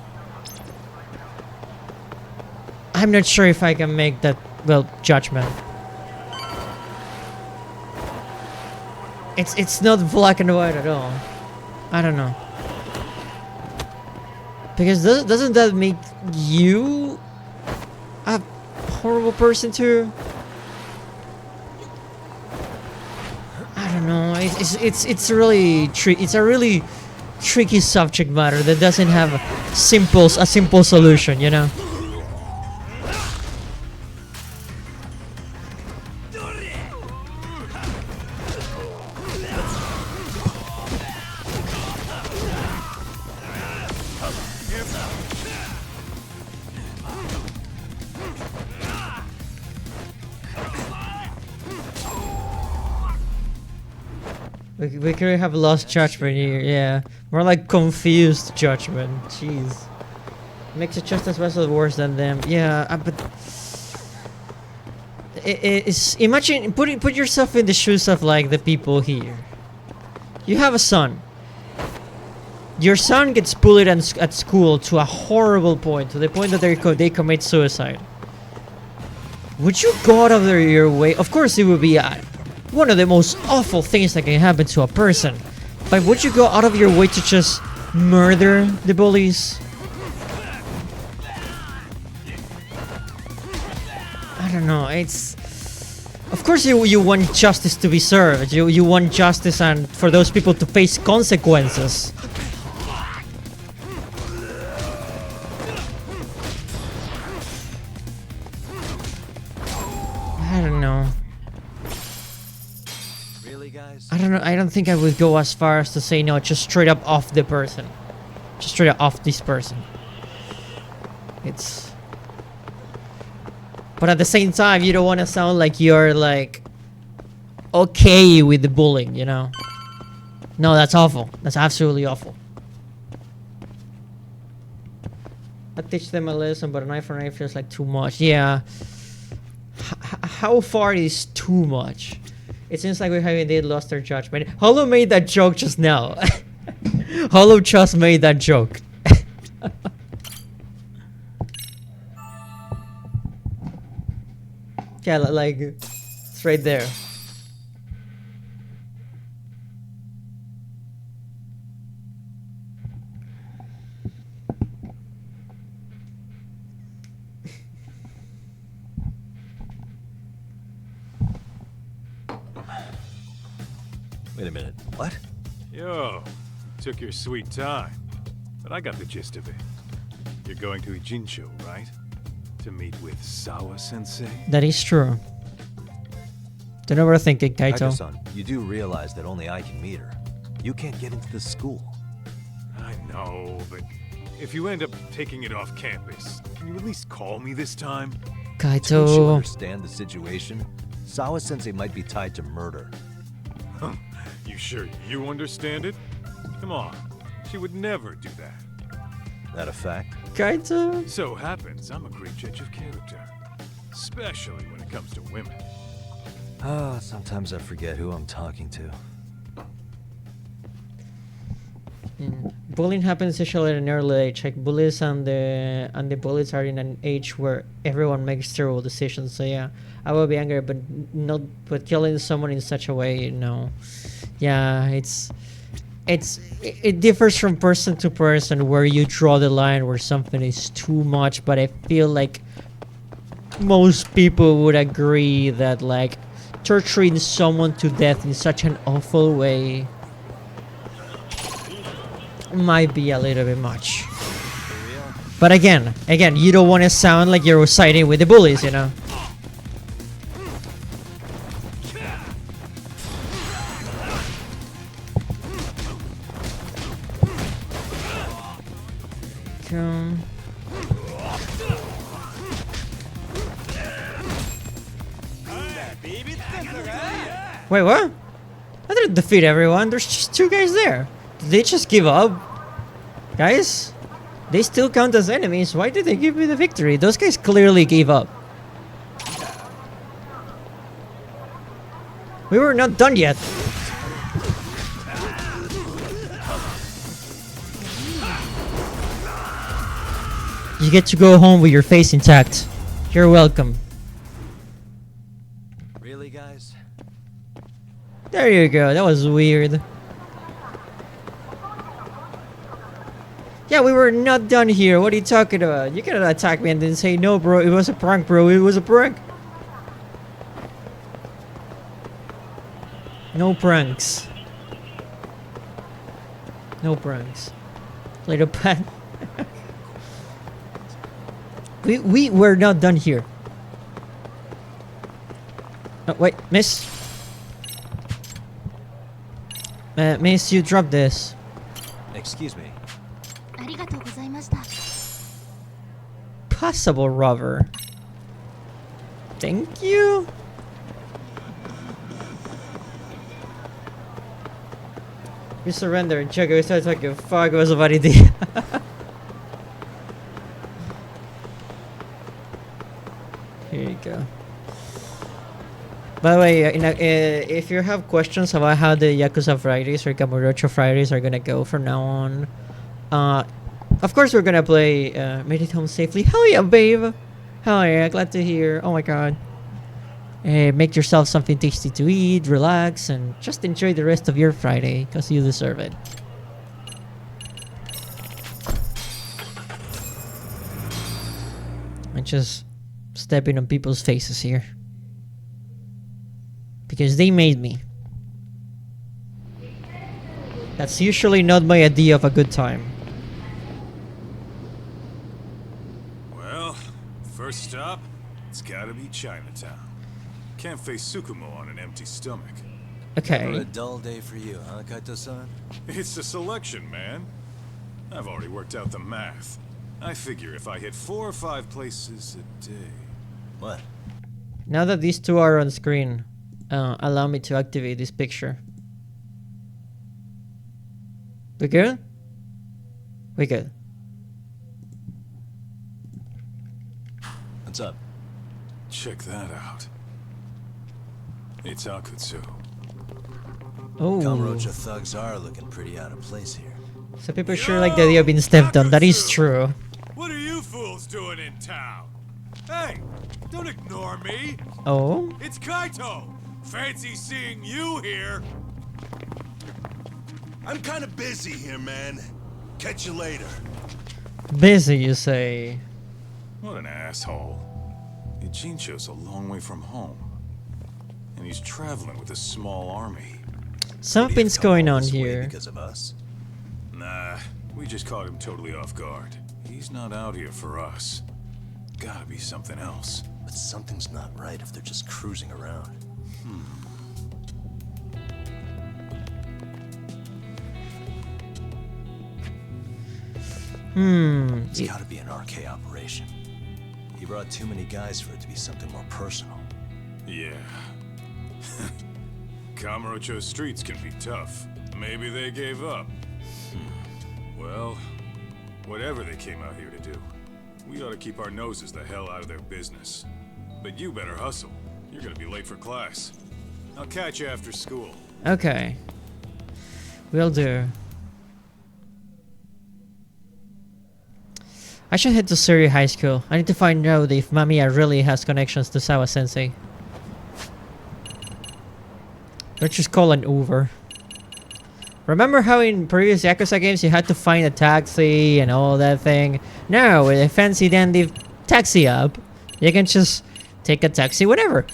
I'm not sure if I can make that judgment. It's not black and white at all. I don't know. Because doesn't that make you a horrible person too? I don't know. It's really it's a really tricky subject matter that doesn't have a simple solution, you know. We could have lost judgment here, yeah. More like confused judgment. Jeez. Makes it just as much or worse than them. Yeah, but imagine put yourself in the shoes of the people here. You have a son. Your son gets bullied at school to a horrible point, to the point that they commit suicide. Would you go out of your way? Of course, it would be one of the most awful things that can happen to a person. But would you go out of your way to just murder the bullies? I don't know. Of course you want justice to be served. You want justice and for those people to face consequences. I don't know. I don't know. I don't think I would go as far as to say no. Just straight up off the person. Just straight up off this person. But at the same time, you don't want to sound like you're okay with the bullying, you know? No, that's awful. That's absolutely awful. I teach them a lesson, but an eye for an eye feels like too much. Yeah. How far is too much? It seems like we have indeed lost our judgment. Hollow made that joke just now. Hollow just made that joke. Yeah, like it's right there. Wait a minute. What? Yo, took your sweet time. But I got the gist of it. You're going to Ijincho, right? To meet with Sawa-sensei? That is true. Don't overthink it, Kaito. Kaito-san, you do realize that only I can meet her. You can't get into the school. I know, but if you end up taking it off campus, can you at least call me this time? Don't you Kaito. understand the situation? Sawa-sensei might be tied to murder. You sure you understand it? Come on, she would never do that. That a fact? Kaito. So happens I'm a great judge of character. Especially when it comes to women. Sometimes I forget who I'm talking to. Bullying happens usually at an early age. Like bullies and the bullies are in an age where everyone makes terrible decisions. So yeah, I will be angry, but not but killing someone in such a way, no. Yeah, it differs from person to person where you draw the line where something is too much. But I feel like most people would agree that like torturing someone to death in such an awful way might be a little bit much. But again, you don't want to sound like you're siding with the bullies, you know? Come. Wait, what? I didn't defeat everyone. There's just 2 guys there. Did they just give up? Guys? They still count as enemies. Why did they give me the victory? Those guys clearly gave up. We were not done yet. You get to go home with your face intact. You're welcome. Really, guys? There you go. That was weird. Yeah, we were not done here. What are you talking about? You cannot attack me and then say, no, bro, it was a prank, bro. It was a prank. No pranks. No pranks. Little pat. we were not done here. Oh, wait, miss. Miss, you dropped this. Excuse me. Possible robber. Thank you. You surrender. Check it. Starts like a fuck was a bad idea. Here you go. By the way, if you have questions about how the Yakuza Fridays or Kamurocho Fridays are gonna go from now on, of course we're gonna play Made It Home Safely. Hell yeah, babe! Hell yeah, glad to hear. Oh my god. Make yourself something tasty to eat, relax, and just enjoy the rest of your Friday, because you deserve it. I'm just stepping on people's faces here. Because they made me. That's usually not my idea of a good time. Well, first stop, it's gotta be Chinatown. Can't face Tsukumo on an empty stomach. Okay. What a dull day for you, huh, Kaito-san? It's the selection, man. I've already worked out the math. I figure if I hit 4 or 5 places a day. What? Now that these two are on screen, allow me to activate this picture. We good? We good. What's up? Check that out. It's Akutsu. Oh. Kamurocho thugs are looking pretty out of place here. So people sure like the idea of being stepped on. That is true. What are you fools doing in town? Hey, don't ignore me. Oh? It's Kaito. Fancy seeing you here. I'm kind of busy here, man. Catch you later. Busy, you say? What an asshole. Ijincho's a long way from home. And he's traveling with a small army. Something's going on This way here. because of us? Nah, we just caught him totally off guard. He's not out here for us. Gotta be something else. But something's not right if they're just cruising around. It's gotta be an RK operation. He brought too many guys for it to be something more personal. Yeah. Kamurocho streets can be tough. Maybe they gave up. Well, whatever they came out here to do, we ought to keep our noses the hell out of their business. But you better hustle. You're gonna be late for class. I'll catch you after school. Okay. Will do. I should head to Surrey High School. I need to find out if Mamiya really has connections to Sawa Sensei. Let's just call an Uber. Remember how in previous Yakuza games you had to find a taxi and all that thing? Now with a fancy dandy taxi app, you can just take a taxi whenever.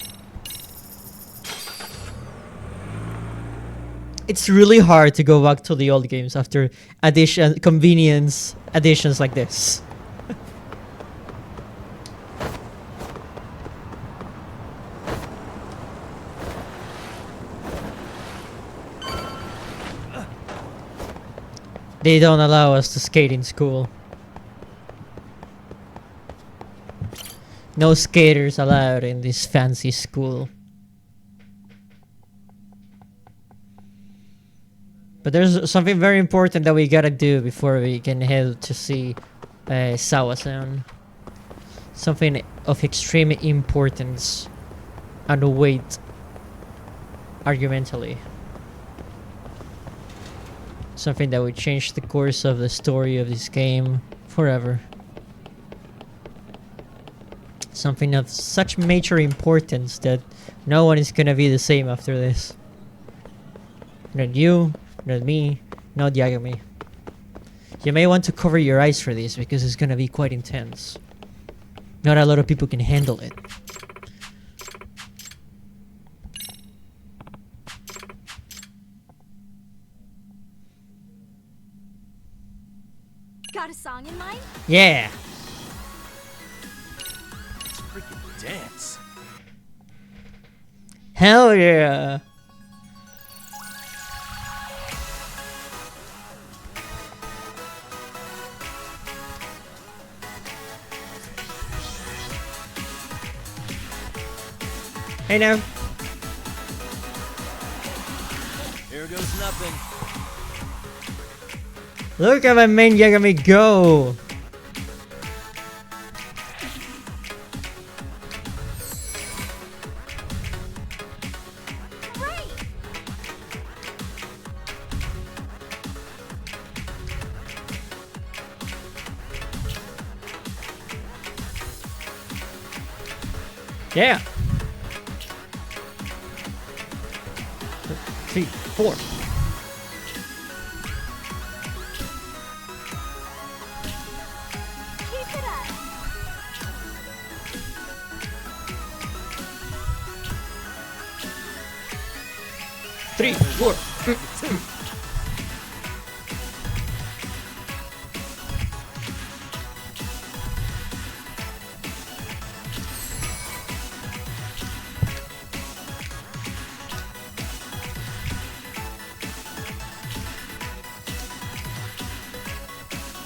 It's really hard to go back to the old games after convenience additions like this. They don't allow us to skate in school. No skaters allowed in this fancy school. But there's something very important that we gotta do before we can head to see Sawa-san. Something of extreme importance and weight, argumentally. Something that would change the course of the story of this game forever. Something of such major importance that no one is gonna be the same after this. Not you, not me, not Yagami. You may want to cover your eyes for this because it's gonna be quite intense. Not a lot of people can handle it. Got a song in mind? Yeah! Let's freaking dance. Hell yeah! Hey now. Here goes nothing. Look at my main Yagami go! Yeah! 3, 4. Keep it up. Three, four.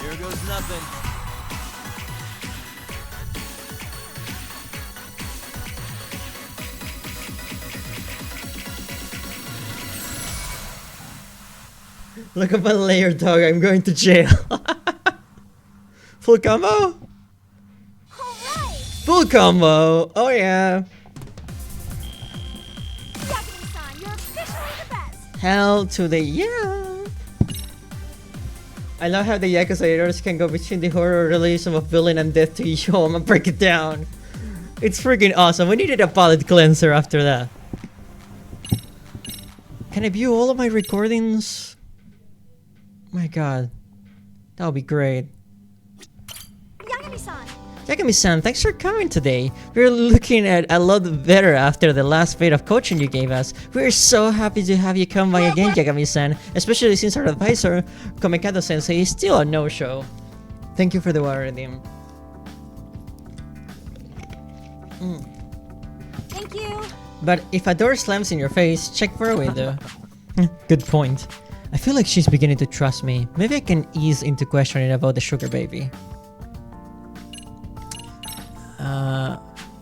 Here goes nothing. Look at my layer, dog. I'm going to jail. Full combo? Full combo. Oh yeah. Got Hell to the yeah. I love how the Yakuza editors can go between the horror realism of villain and death to yo. I'm gonna break it down. It's freaking awesome. We needed a palate cleanser after that. Can I view all of my recordings? My god. That would be great. Yagami-san, thanks for coming today. We're looking at a lot better after the last bit of coaching you gave us. We're so happy to have you come by again, Yagami-san, especially since our advisor, Komikado-sensei, is still a no-show. Thank you for the water redeem. Thank you. But if a door slams in your face, check for a window. Good point. I feel like she's beginning to trust me. Maybe I can ease into questioning about the sugar baby.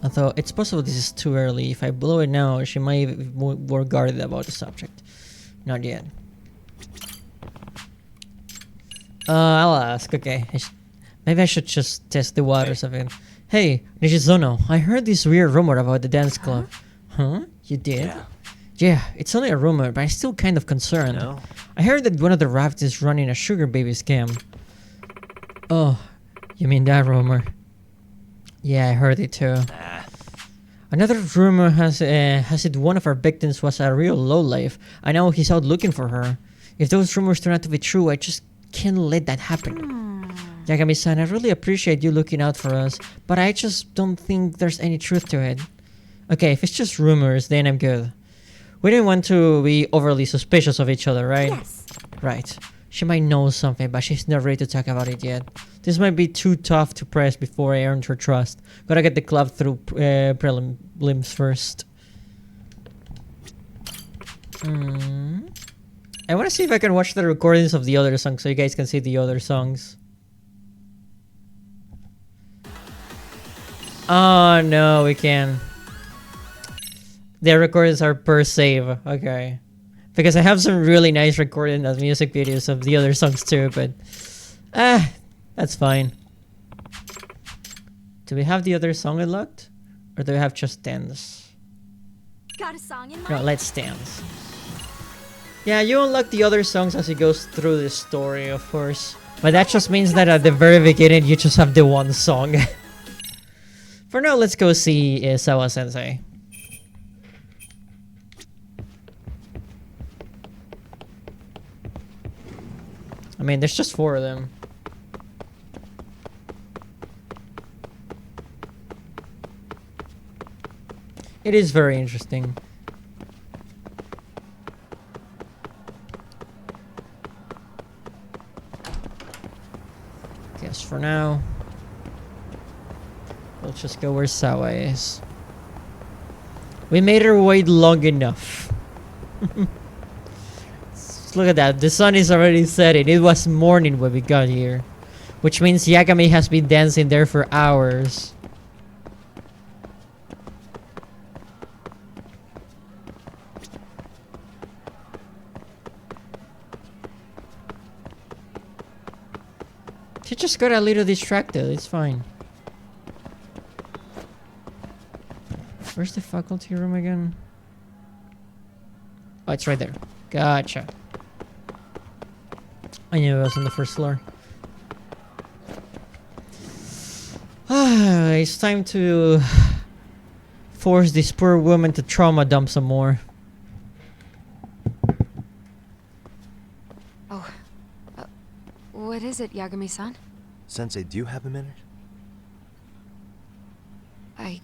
Although it's possible this is too early. If I blow it now, she might be more guarded about the subject. Not yet. I'll ask. Okay. Maybe I should just test the waters of it. Hey, Nishizono, I heard this weird rumor about the dance club. Huh? You did? Yeah, it's only a rumor, but I'm still kind of concerned. No? I heard that one of the rafts is running a sugar baby scam. Oh, you mean that rumor? Yeah, I heard it too. Another rumor has it one of our victims was a real lowlife. I know he's out looking for her. If those rumors turn out to be true, I just can't let that happen. Yagami-san, I really appreciate you looking out for us, but I just don't think there's any truth to it. Okay, if it's just rumors, then I'm good. We didn't want to be overly suspicious of each other, right? Yes. Right. She might know something, but she's not ready to talk about it yet. This might be too tough to press before I earned her trust. Gotta get the club through prelims first. I want to see if I can watch the recordings of the other songs so you guys can see the other songs. Oh no, we can. The recordings are per save. Okay. Because I have some really nice recording of music videos of the other songs too, but that's fine. Do we have the other song unlocked? Or do we have just dance? Got a song in mind? No, let's dance. Yeah, you unlock the other songs as it goes through the story, of course. But that just means that at the very beginning you just have the one song. For now, let's go see Sawa-sensei. I mean, there's just 4 of them. It is very interesting. Guess for now, we'll just go where Sawa is. We made her wait long enough. Look at that, the sun is already setting. It was morning when we got here. Which means Yagami has been dancing there for hours. She just got a little distracted, it's fine. Where's the faculty room again? Oh, it's right there. Gotcha. I knew it was on the first floor. It's time to force this poor woman to trauma dump some more. Oh. What is it, Yagami-san? Sensei, do you have a minute? I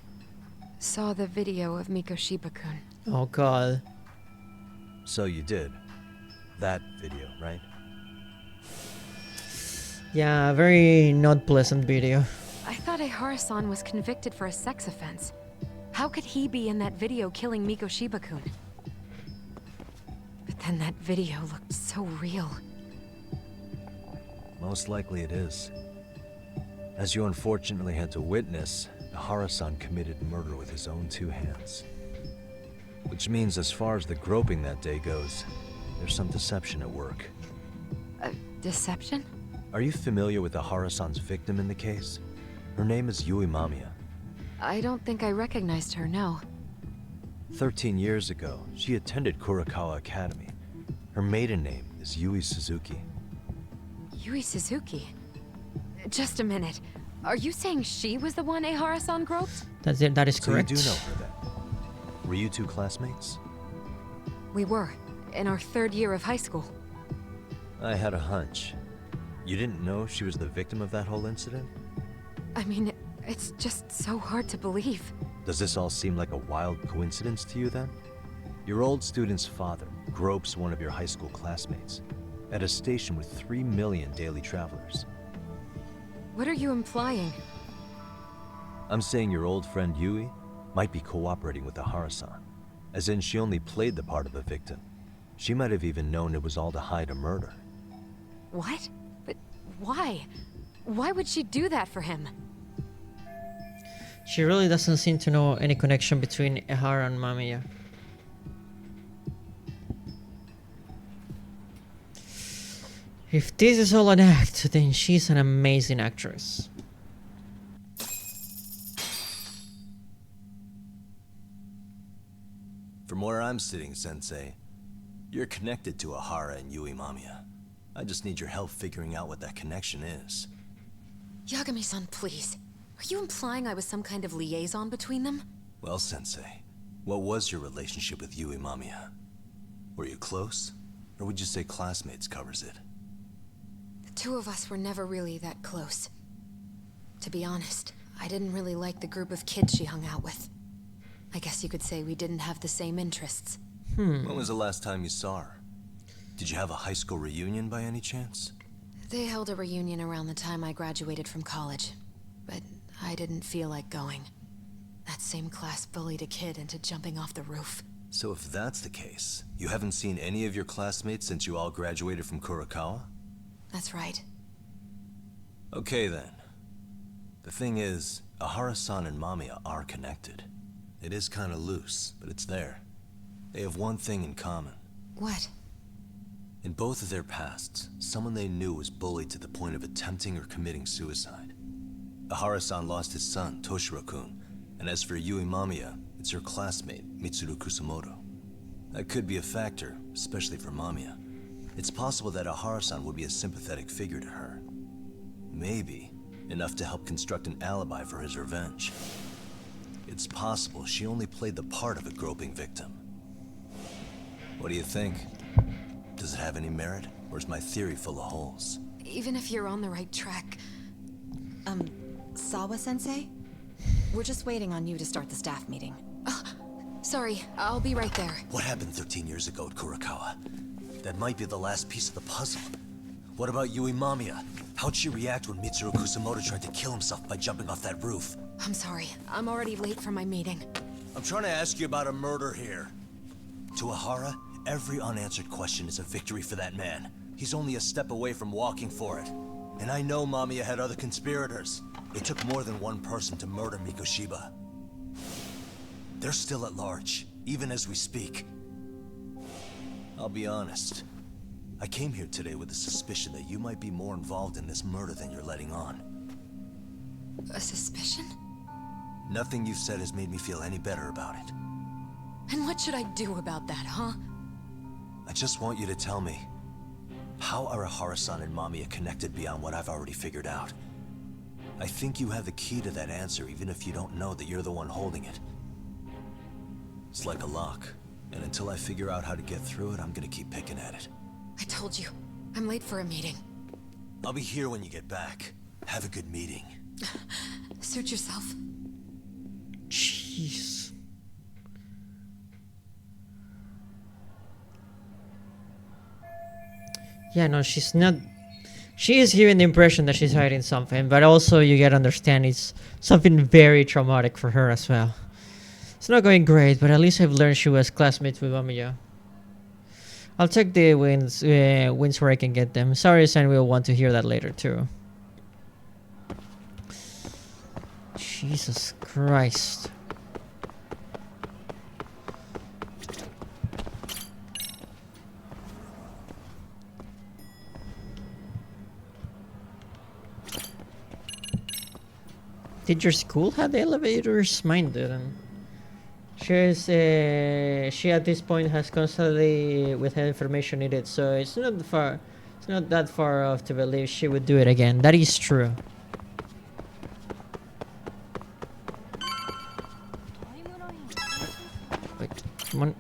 saw the video of Mikoshiba-kun. Oh god. So you did. That video, right? Yeah, very not pleasant video. I thought Ihara-san was convicted for a sex offense. How could he be in that video killing Mikoshiba-kun? But then that video looked so real. Most likely it is. As you unfortunately had to witness, Ihara-san committed murder with his own 2 hands. Which means as far as the groping that day goes, there's some deception at work. Deception? Are you familiar with Ihara-san's victim in the case? Her name is Yui Mamiya. I don't think I recognized her, no. 13 years ago, she attended Kurakawa Academy, Her maiden name is Yui Suzuki. Yui Suzuki? Just a minute. Are you saying she was the one Ehara-san groped? That is correct. So you do know her then? Were you two classmates? We were, in our 3rd year of high school. I had a hunch. You didn't know she was the victim of that whole incident? I mean, it's just so hard to believe. Does this all seem like a wild coincidence to you then? Your old student's father gropes one of your high school classmates at a station with 3 million daily travelers. What are you implying? I'm saying your old friend Yui might be cooperating with Ehara-san, as in she only played the part of a victim. She might have even known it was all to hide a murder. What? But why? Why would she do that for him? She really doesn't seem to know any connection between Ehara and Mamiya. If this is all an act, then she's an amazing actress. From where I'm sitting, Sensei, you're connected to Ehara and Yui Mamiya. I just need your help figuring out what that connection is. Yagami-san, please. Are you implying I was some kind of liaison between them? Well, Sensei, what was your relationship with Yui Mamiya? Were you close? Or would you say classmates covers it? The two of us were never really that close. To be honest, I didn't really like the group of kids she hung out with. I guess you could say we didn't have the same interests. When was the last time you saw her? Did you have a high school reunion by any chance? They held a reunion around the time I graduated from college, but I didn't feel like going. That same class bullied a kid into jumping off the roof. So if that's the case, you haven't seen any of your classmates since you all graduated from Kurokawa? That's right. Okay then. The thing is, Ehara-san and Mamiya are connected. It is kinda loose, but it's there. They have one thing in common. What? In both of their pasts, someone they knew was bullied to the point of attempting or committing suicide. Ehara-san lost his son, Toshiro-kun, and as for Yui Mamiya, it's her classmate, Mitsuru Kusamoto. That could be a factor, especially for Mamiya. It's possible that Ehara-san would be a sympathetic figure to her. Maybe enough to help construct an alibi for his revenge. It's possible she only played the part of a groping victim. What do you think? Does it have any merit, or is my theory full of holes? Even if you're on the right track... Sawa-sensei? We're just waiting on you to start the staff meeting. Sorry, I'll be right there. What happened 13 years ago at Kurokawa? That might be the last piece of the puzzle. What about Yui Mamiya? How'd she react when Mitsuru Kusamoto tried to kill himself by jumping off that roof? I'm sorry, I'm already late for my meeting. I'm trying to ask you about a murder here. To Ehara, every unanswered question is a victory for that man. He's only a step away from walking for it. And I know Mamiya had other conspirators. It took more than one person to murder Mikoshiba. They're still at large, even as we speak. I'll be honest. I came here today with the suspicion that you might be more involved in this murder than you're letting on. A suspicion? Nothing you've said has made me feel any better about it. And what should I do about that, huh? I just want you to tell me, how are Ehara-san and Mamiya connected beyond what I've already figured out? I think you have the key to that answer, even if you don't know that you're the one holding it. It's like a lock, and until I figure out how to get through it, I'm gonna keep picking at it. I told you, I'm late for a meeting. I'll be here when you get back. Have a good meeting. Suit yourself. Jeez. Yeah, no, she's not... She is giving the impression that she's hiding something, but also you gotta understand it's something very traumatic for her as well. It's not going great, but at least I've learned she was classmates with Mamiya. I'll check the wins where I can get them. Sorry-san will want to hear that later too. Jesus Christ. Did your school have elevators? Mine didn't. She at this point has constantly withheld information needed, so it's not that far off to believe she would do it again. That is true. Wait, come on.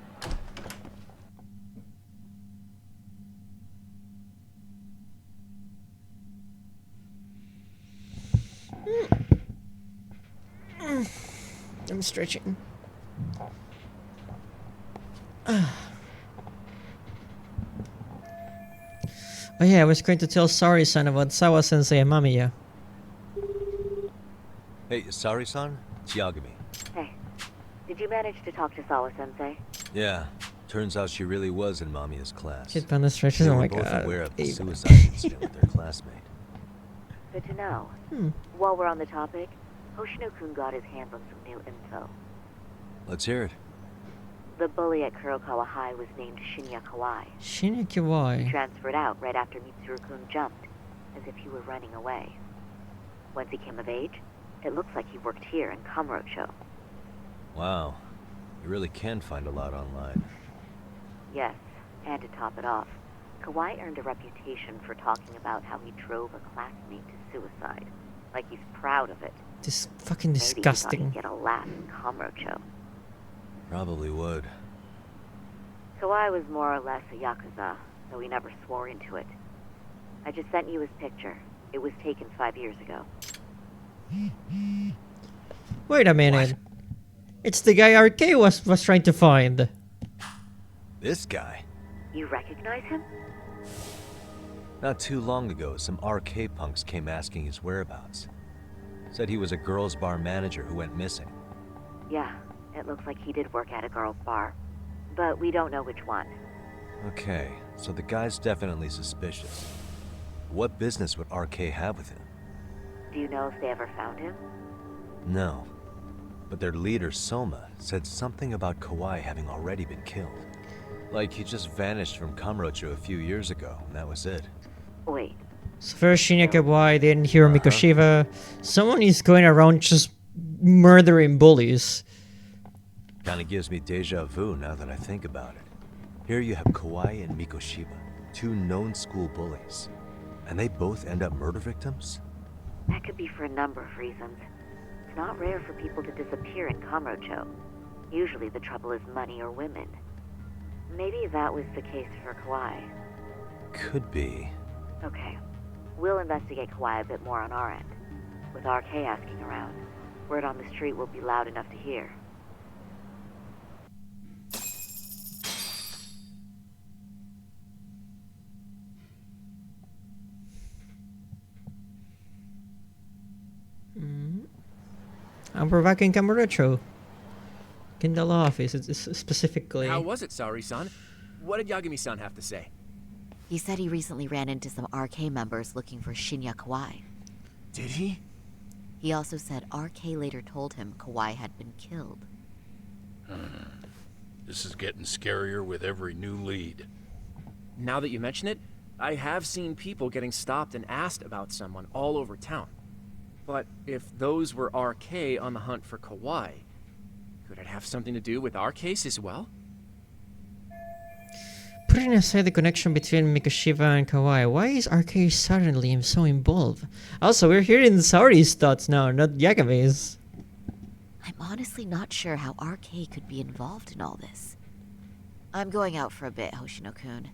I'm stretching. Oh yeah, I was going to tell Sari-san about Sawa-sensei and Mamiya. Hey, Sari-san? It's Yagami. Hey, did you manage to talk to Sawa-sensei? Yeah, turns out she really was in Mamiya's class. Shit, found the stretches. They Oh were my both god. aware of the Abe. suicide incident with their classmate. Good to know. While we're on the topic, Hoshino-kun got his hands on some new info. Let's hear it. The bully at Kurokawa High was named Shinya Kawai. Shinya He Kawai. transferred out right after Mitsuru-kun jumped, as if he were running away. Once he came of age, it looks like he worked here in Kamurocho. Wow. You really can find a lot online. Yes, and to top it off, Kawai earned a reputation for talking about how he drove a classmate to suicide. Like he's proud of it. This fucking Maybe he thought disgusting. he'd get a laugh in Kamurocho. Probably would. Kawai was more or less a Yakuza, though he never swore into it. I just sent you his picture. It was taken 5 years ago. Wait a minute. It's the guy RK was trying to find. This guy? You recognize him? Not too long ago, some RK punks came asking his whereabouts. Said he was a girls' bar manager who went missing. Yeah, it looks like he did work at a girl's bar. But we don't know which one. Okay, so the guy's definitely suspicious. What business would RK have with him? Do you know if they ever found him? No. But their leader, Soma, said something about Kawai having already been killed. Like he just vanished from Kamurocho a few years ago, and that was it. Wait. So first Shinya Kawai, then Hiro Mikoshiba. Someone is going around just murdering bullies. Kinda gives me deja vu now that I think about it. Here you have Kawai and Mikoshiba, two known school bullies. And they both end up murder victims? That could be for a number of reasons. It's not rare for people to disappear in Kamurocho. Usually the trouble is money or women. Maybe that was the case for Kawai. Could be. Okay. We'll investigate Kawai a bit more on our end. With RK asking around, word on the street will be loud enough to hear. And we're back in Kamurocho. In the law office, it's specifically. How was it, Sari-san? What did Yagami-san have to say? He said he recently ran into some RK members looking for Shinya Kawai. Did he? He also said RK later told him Kawai had been killed. This is getting scarier with every new lead. Now that you mention it, I have seen people getting stopped and asked about someone all over town. But if those were RK on the hunt for Kawai, could it have something to do with our case as well? Putting aside the connection between Mikoshiba and Kawai, why is RK suddenly so involved? Also, we're hearing Saori's thoughts now, not Yagami's. I'm honestly not sure how RK could be involved in all this. I'm going out for a bit, Hoshino-kun.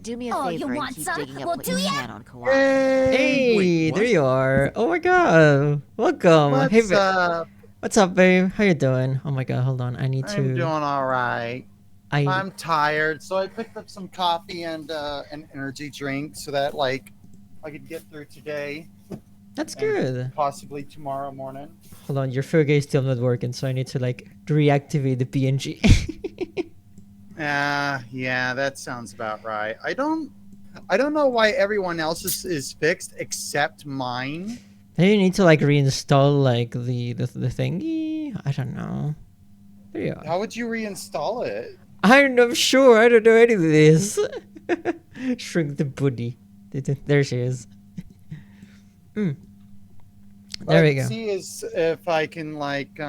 Do me a Oh, you favor and want keep some? digging up Well, what you do ya? can on Kawai. Hey, Wait, what? there you are. Oh my god. Welcome. What's Hey, up? what's up, babe? How you doing? Oh my god, hold on. I need to... I'm doing all right. I'm tired, so I picked up some coffee and an energy drink so that like I could get through today. That's and good. Possibly tomorrow morning. Hold on, your Fuga is still not working, so I need to like reactivate the PNG. Yeah, that sounds about right. I don't know why everyone else's is fixed except mine. Maybe you need to like reinstall like the thingy. I don't know. There you are. How would you reinstall it? I'm not sure. I don't know any of this. Shrink the booty. There she is. There we go. See is if I can like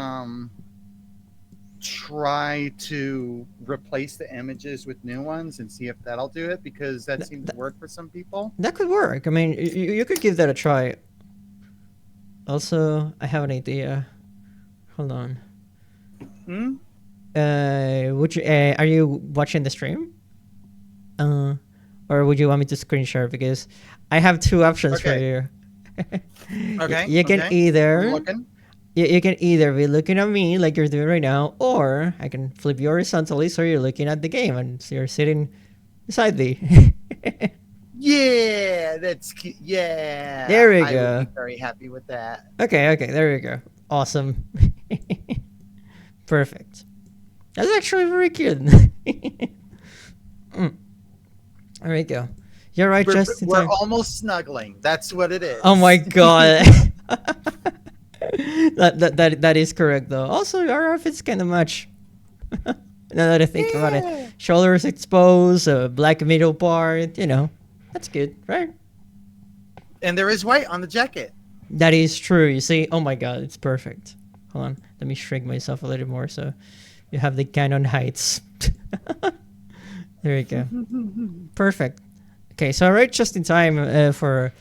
try to replace the images with new ones and see if that'll do it, because that seems to work for some people. That could work. I mean, you could give that a try. Also, I have an idea. Hold on. Are you watching the stream? Or would you want me to screen share? Because I have two options for you. Okay. You can either you can either be looking at me like you're doing right now, or I can flip you horizontally so you're looking at the game and so you're sitting beside me. Yeah, that's cute. Yeah. There we I go. would be very happy with that. Okay, there we go. Awesome. Perfect. That's actually very cute. There we go. You're right, Justin. We're almost snuggling. That's what it is. Oh my god. that is correct though. Also, our outfits kind of match. Now that I think about it, shoulders exposed, a black middle part. You know, that's good, right? And there is white on the jacket. That is true. You see, oh my god, it's perfect. Hold on, let me shrink myself a little more so you have the canon heights. There we go. Perfect. Okay, so I wrote just in time for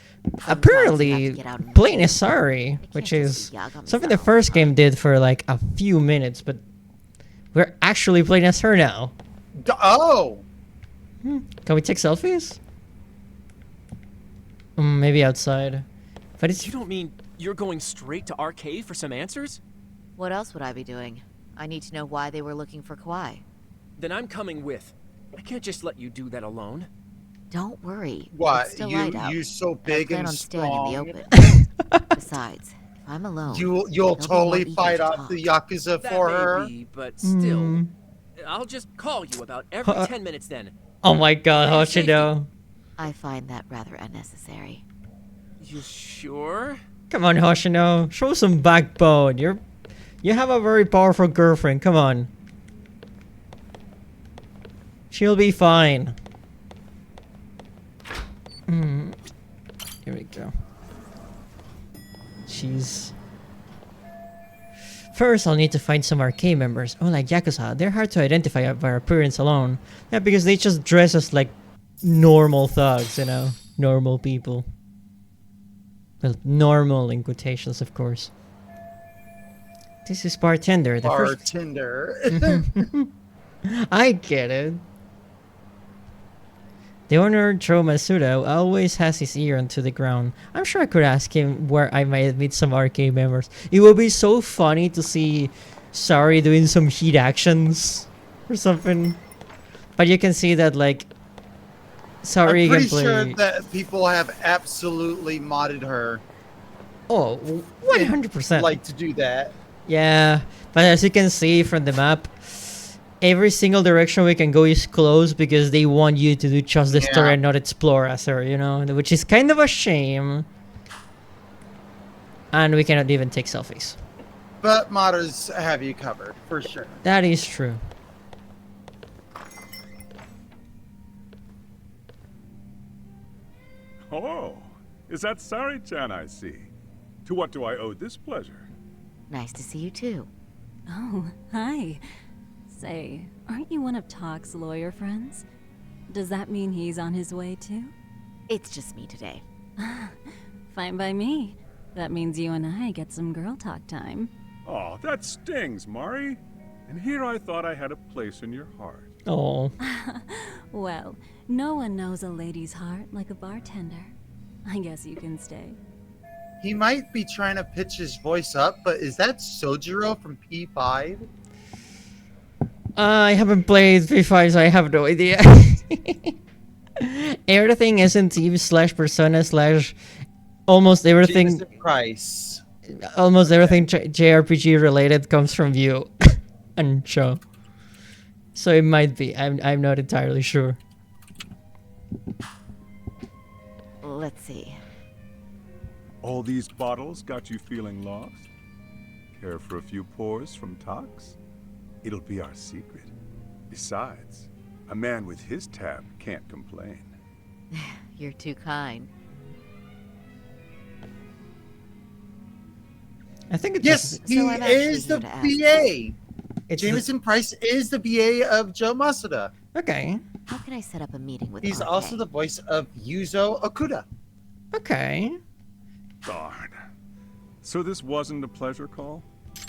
apparently playing Asari, which is something the first game did for like a few minutes, but we're actually playing as her now. Oh! Can we take selfies? Maybe outside. But it's... You don't mean you're going straight to our cave for some answers? What else would I be doing? I need to know why they were looking for Kauai. Then I'm coming with. I can't just let you do that alone. Don't worry. What? It's still light out. You so big and and I plan on strong. staying in the open. Besides, if I'm alone, You'll totally fight off the Yakuza for her. That may be, but still. I'll just call you about every 10 minutes then. Oh my god, Hoshino. I find that rather unnecessary. You sure? Come on, Hoshino. Show some backbone. You have a very powerful girlfriend. Come on. She'll be fine. Here we go. Jeez. First, I'll need to find some arcade members. Oh, like Yakuza, they're hard to identify by appearance alone. Yeah, because they just dress as like normal thugs, you know? Normal people. Well, normal in quotations, of course. This is bartender. The Bartender. I get it. The owner, Joe Masuda, always has his ear onto the ground. I'm sure I could ask him where I might meet some arcade members. It would be so funny to see Sari doing some heat actions or something. But you can see that, like, Sari I'm pretty can play... sure that people have absolutely modded her. Oh, 100%. Like to do that. Yeah, but as you can see from the map, every single direction we can go is closed because they want you to do just the story and not explore as her, you know? Which is kind of a shame. And we cannot even take selfies. But modders have you covered, for sure. That is true. Oh, is that Sari-chan I see? To what do I owe this pleasure? Nice to see you too. Oh, hi. Say, aren't you one of Talk's lawyer friends? Does that mean he's on his way too? It's just me today. Fine by me. That means you and I get some girl talk time. Oh, that stings, Mari. And here I thought I had a place in your heart. Oh. Well, no one knows a lady's heart like a bartender. I guess you can stay. He might be trying to pitch his voice up, but is that Sojiro from P5? I haven't played P5, so I have no idea. Everything SNT / Persona / almost everything. Price. Almost everything JRPG related comes from you and show. So it might be. I'm not entirely sure. Let's see. All these bottles got you feeling lost? Care for a few pours from Tox? It'll be our secret. Besides, a man with his tab can't complain. You're too kind. I think it's yes, he is the VA. Jameson Price is the BA of Joe Masuda. Okay. How can I set up a meeting with He's RK? also the voice of Yuzo Okuda. Okay. Darn. So this wasn't a pleasure call?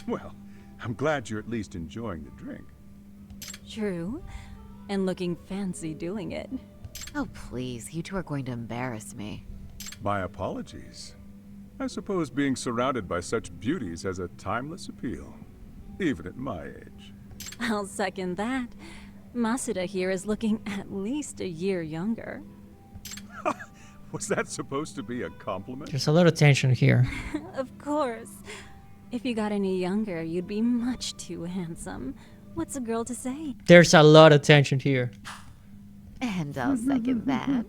Well, I'm glad you're at least enjoying the drink. True. And looking fancy doing it. Oh, please. You two are going to embarrass me. My apologies. I suppose being surrounded by such beauties has a timeless appeal, even at my age. I'll second that. Masuda here is looking at least a year younger. Was that supposed to be a compliment? There's a lot of tension here. Of course. If you got any younger, you'd be much too handsome. What's a girl to say? There's a lot of tension here. And I'll second that.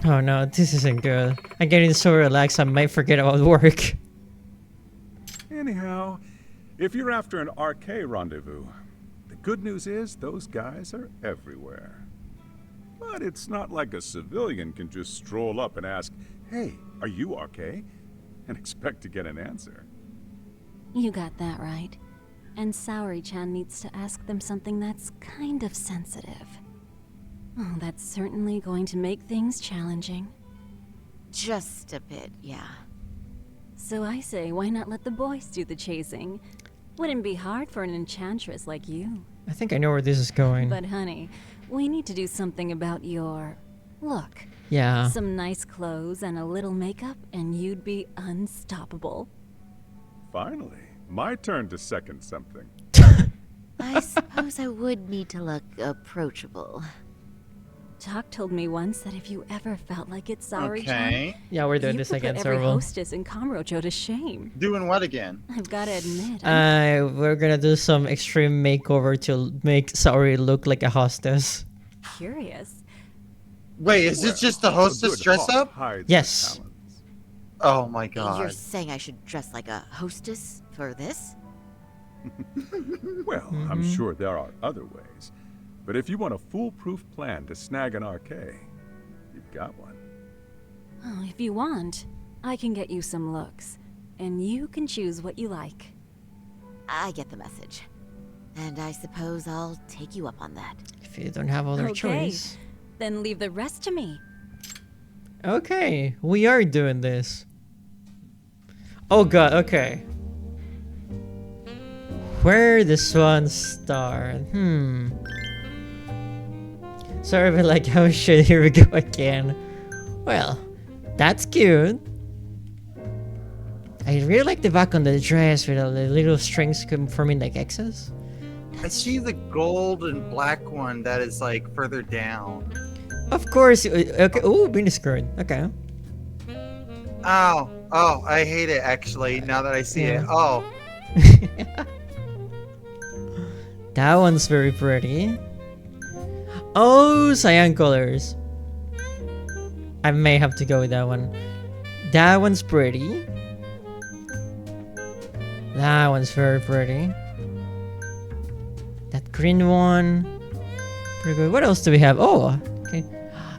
Oh no, this isn't good. I'm getting so relaxed I might forget about work. Anyhow, if you're after an RK rendezvous, the good news is those guys are everywhere. But it's not like a civilian can just stroll up and ask, "Hey, are you RK?" and expect to get an answer. You got that right. And Saori-chan needs to ask them something that's kind of sensitive. Oh, that's certainly going to make things challenging. Just a bit, yeah. So I say, why not let the boys do the chasing? Wouldn't be hard for an enchantress like you. I think I know where this is going. But honey, we need to do something about your look. Yeah. Some nice clothes and a little makeup, and you'd be unstoppable. Finally, my turn to second something. I suppose I would need to look approachable. Talk told me once that if you ever felt like it's Saori-chan, Okay. Yeah, we're doing you this could again, put every Serval. hostess in Kamurocho to shame. Doing what again? I've got to admit, We're gonna do some extreme makeover to make Saori look like a hostess. I'm curious. Wait, is this just the hostess dress up? Yes. Oh my god. You're saying I should dress like a hostess for this? Well, I'm sure there are other ways. But if you want a foolproof plan to snag an RK, you've got one. Oh, if you want, I can get you some looks. And you can choose what you like. I get the message. And I suppose I'll take you up on that. If you don't have other choice. Then leave the rest to me. Okay, we are doing this. Oh god, okay. Where this one start? Sorry, but like, oh shit, here we go again. Well, that's cute. I really like the back on the dress with all the little strings forming like X's. I see the gold and black one that is like further down. Of course, okay. Ooh, mini skirt. Okay. Oh, I hate it actually, now that I see it. Oh. That one's very pretty. Oh, cyan colors. I may have to go with that one. That one's pretty. That one's very pretty. That green one. Pretty good. What else do we have? Oh, okay.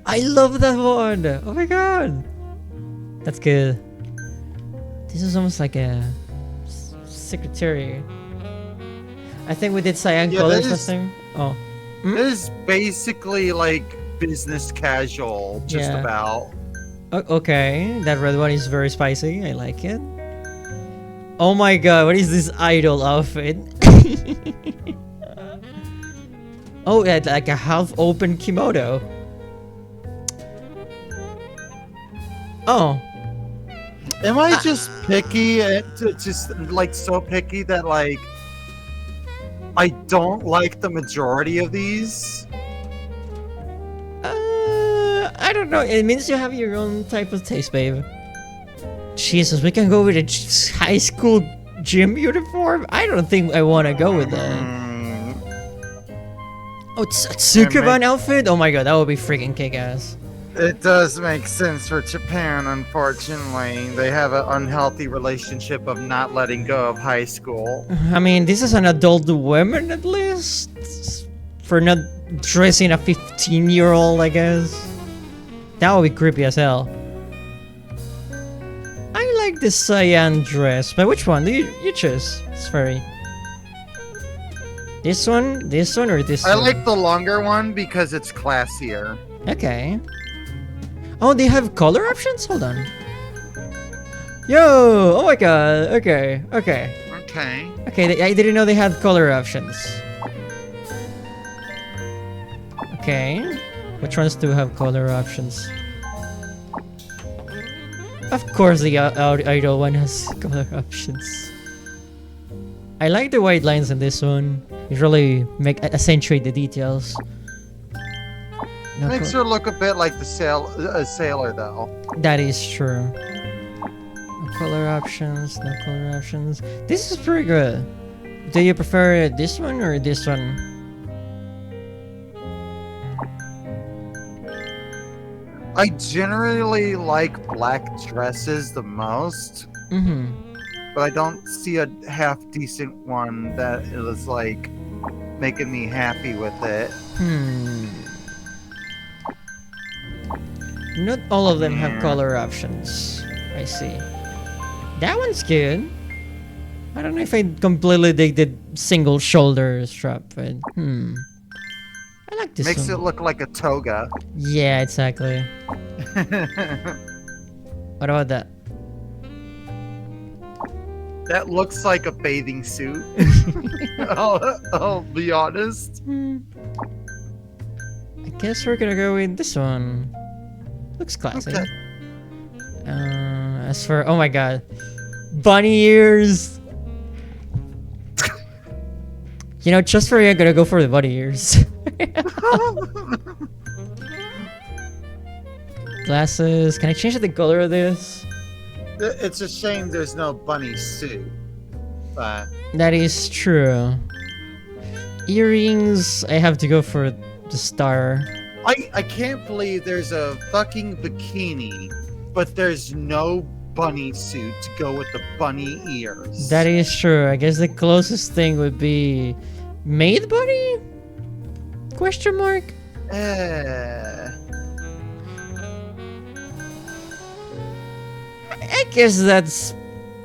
I love that one. Oh my god. That's good. This is almost like a secretary. I think we did cyan colors last time. Oh. This is basically like business casual, just Yeah. about. Okay, that red one is very spicy. I like it. Oh my god, what is this idol outfit? Oh, yeah, like a half-open kimono. Oh. Am I just picky? Just like so picky that like I don't like the majority of these? I don't know. It means you have your own type of taste, babe. Jesus, we can go with a high school gym uniform? I don't think I want to go with that. Oh, it's a Tsukuban outfit? Oh my god, that would be freaking kick-ass. It does make sense for Japan, unfortunately. They have an unhealthy relationship of not letting go of high school. I mean, this is an adult woman at least. For not dressing a 15-year-old, I guess. That would be creepy as hell. I like this cyan dress, but which one do you choose? It's very. This one, or this I one? like the longer one because it's classier. Okay. Oh, they have color options? Hold on. Yo! Oh my god. Okay. Okay. Okay. Okay, I didn't know they had color options. Okay. Which ones do have color options? Of course the idol one has color options. I like the white lines in this one. It really accentuate the details. No Makes her look a bit like the sailor, though. That is true. No color options, no color options. This is pretty good. Do you prefer this one or this one? I generally like black dresses the most. Mm-hmm. But I don't see a half decent one that is like making me happy with it. Not all of them have color options. I see. That one's good. I don't know if I completely dig the single shoulder strap, but I like this Makes one. it look like a toga. Yeah, exactly. What about that? That looks like a bathing suit. I'll be honest. I guess we're gonna go with this one. Looks classy. Okay. As for, oh my god, bunny ears. You know, just for you, I'm gonna go for the bunny ears. Glasses. Can I change the color of this? It's a shame there's no bunny suit. But That is true. Earrings. I have to go for the star. I can't believe there's a fucking bikini, but there's no bunny suit to go with the bunny ears. That is true. I guess the closest thing would be Maid Bunny? Question mark? I guess that's...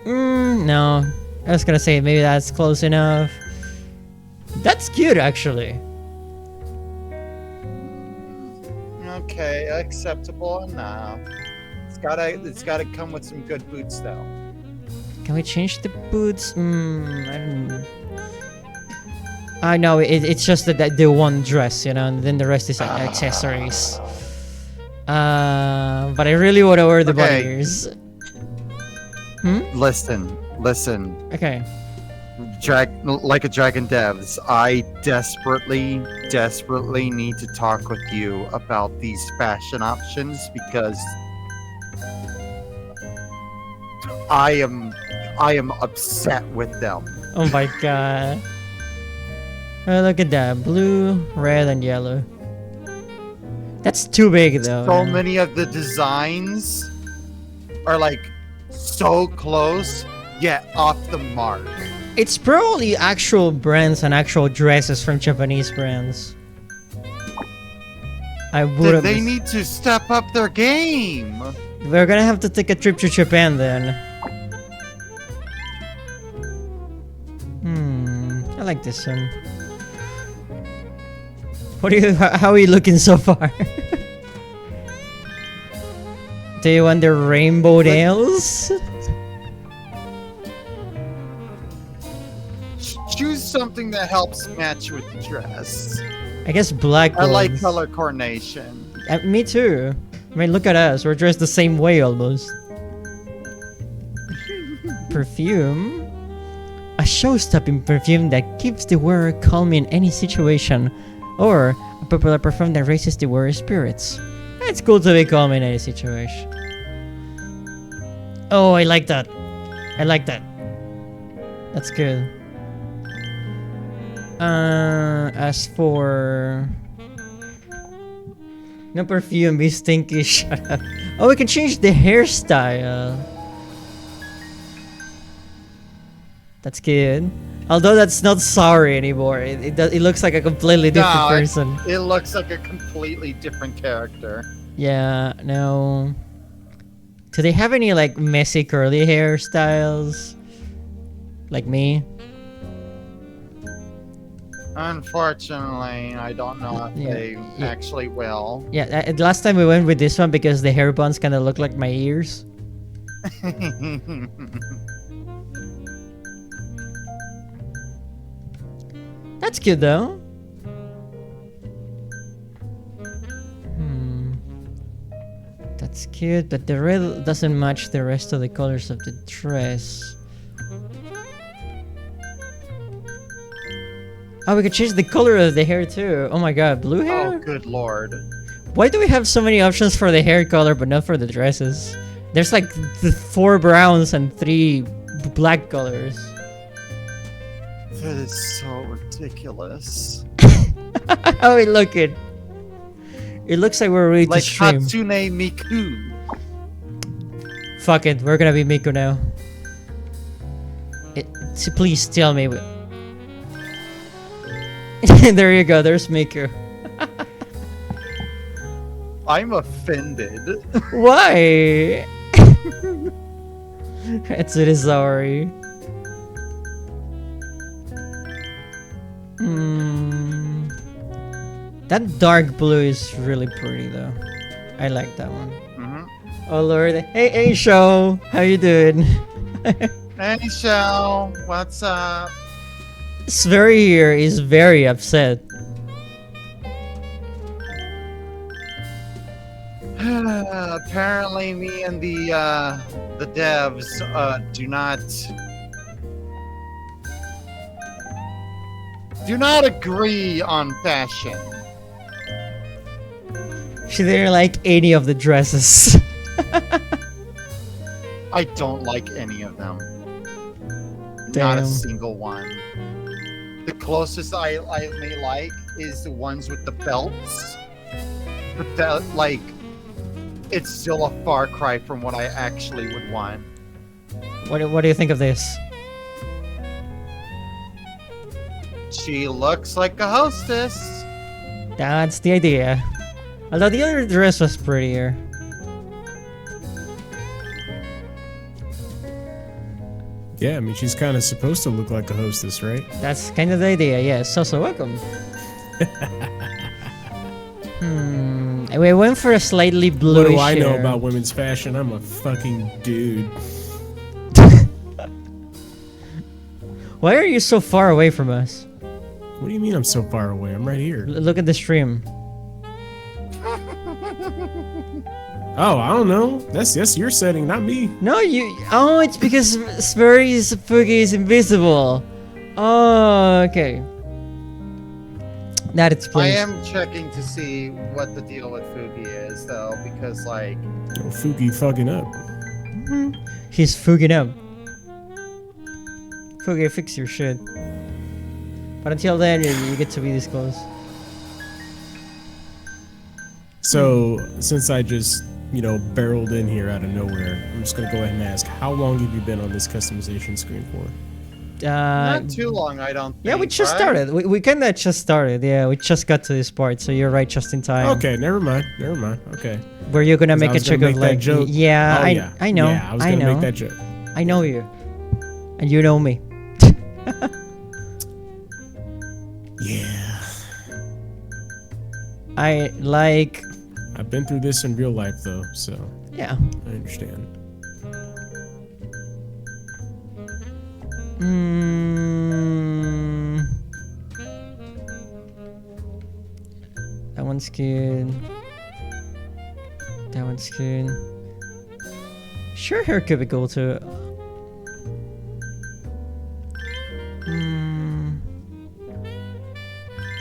no. I was gonna say maybe that's close enough. That's cute, actually. Okay, acceptable enough. It's gotta come with some good boots though. Can we change the boots? I don't know. I know it's just the one dress, you know, and then the rest is accessories. But I really want to wear the bunny ears. Listen. Okay. Like a Dragon Devs, I desperately need to talk with you about these fashion options because I am upset with them. Oh my god. Oh, look at that. Blue, red, and yellow. That's too big though. So many of the designs are like so close, yet off the mark. It's probably actual brands and actual dresses from Japanese brands. I would have. They need to step up their game. We're gonna have to take a trip to Japan then. I like this one. How are you looking so far? Do you want the rainbow nails? Choose something that helps match with the dress. I guess black I like ones. color coordination. Me too. I mean, look at us. We're dressed the same way almost. Perfume. A show-stopping perfume that keeps the wearer calm in any situation. Or a popular perfume that raises the wearer's spirits. It's cool to be calm in any situation. Oh, I like that. I like that. That's good. As for... No perfume, be stinky, shut up. Oh, we can change the hairstyle. That's good. Although that's not sorry anymore. It looks like a completely different person. It looks like a completely different character. Yeah, no. Do they have any like messy curly hairstyles? Like me? Unfortunately, I don't know if they actually will. Yeah, last time we went with this one because the hair buns kind of look like my ears. That's good though. That's cute, but the red doesn't match the rest of the colors of the dress. Oh, we could change the color of the hair too. Oh my god, blue hair? Oh, good lord. Why do we have so many options for the hair color but not for the dresses? There's like 4 browns and 3 black colors. That is so ridiculous. How it looking? It looks like we're ready to stream. Hatsune Miku. Fuck it, we're gonna be Miku now. Please tell me. There you go, there's Miku. I'm offended. Why? It's really sorry. That dark blue is really pretty though. I like that one. Oh lord. Hey Show, how you doing? Hey Show, what's up? Sverry here is very upset. Apparently, me and the devs do not agree on fashion. She didn't like any of the dresses. I don't like any of them. Damn. Not a single one. The closest I may like is the ones with the belts. But that, like, it's still a far cry from what I actually would want. What do you think of this? She looks like a hostess. That's the idea. Although the other dress was prettier. Yeah, I mean, she's kind of supposed to look like a hostess, right? That's kind of the idea, yes. So welcome. We went for a slightly bluish. What do I know hair. about women's fashion? I'm a fucking dude. Why are you so far away from us? What do you mean I'm so far away? I'm right here. Look at the stream. Oh, I don't know. That's your setting, not me. No, you. Oh, it's because Sperry's Fugi is invisible. Oh, okay. That explains. I am checking to see what the deal with Fugi is, though, because, like... Oh, Fugi fucking up. He's fugging up. Fugi, fix your shit. But until then, you get to be this close. So, since I just, barreled in here out of nowhere, I'm just gonna go ahead and ask, how long have you been on this customization screen for? Not too long, I don't think. Yeah, we just started. We kind of just started. Yeah, we just got to this part, so you're right, just in time. Okay, never mind. Okay. Were you gonna make a joke of like, joke. Yeah, Oh, I know. Yeah, I was gonna make that joke. I know you, and you know me. Yeah. I've been through this in real life, though, so. Yeah. I understand. That one's good. That one's good. Sure, hair could be cool too.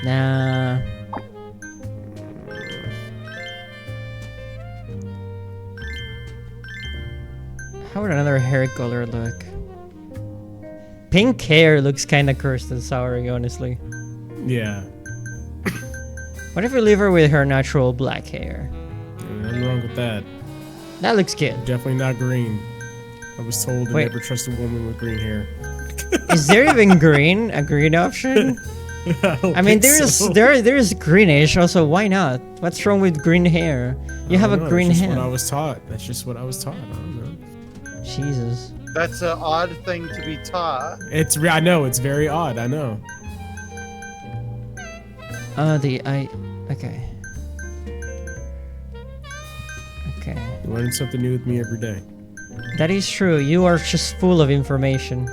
Nah. How would another hair color look? Pink hair looks kind of cursed and soury, honestly. Yeah. What if we leave her with her natural black hair? Nothing wrong with that. That looks good. Definitely not green. I was told to never trust a woman with green hair. Is there even green? A green option? I mean, there's greenish. Also, why not? What's wrong with green hair? You have a green That's just hand. what I was taught. That's just what I was taught. I don't know. Jesus. That's an odd thing to be taught. I know it's very odd. I know. Okay. Okay. You learn something new with me every day. That is true. You are just full of information.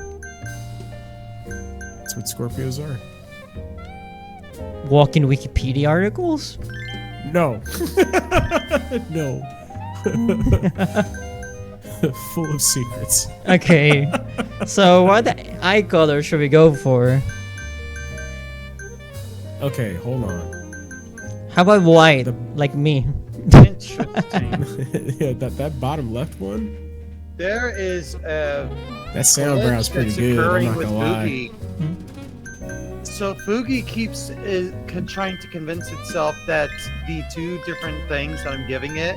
That's what Scorpios are. Walking Wikipedia articles? No. No. Full of secrets. Okay. So what eye color should we go for? Okay, hold on. How about white, like me? Interesting. Yeah, that bottom left one. There is a That sound brown's pretty good. I'm not with gonna lie. Fugi. So Fugi keeps trying to convince itself that the two different things that I'm giving it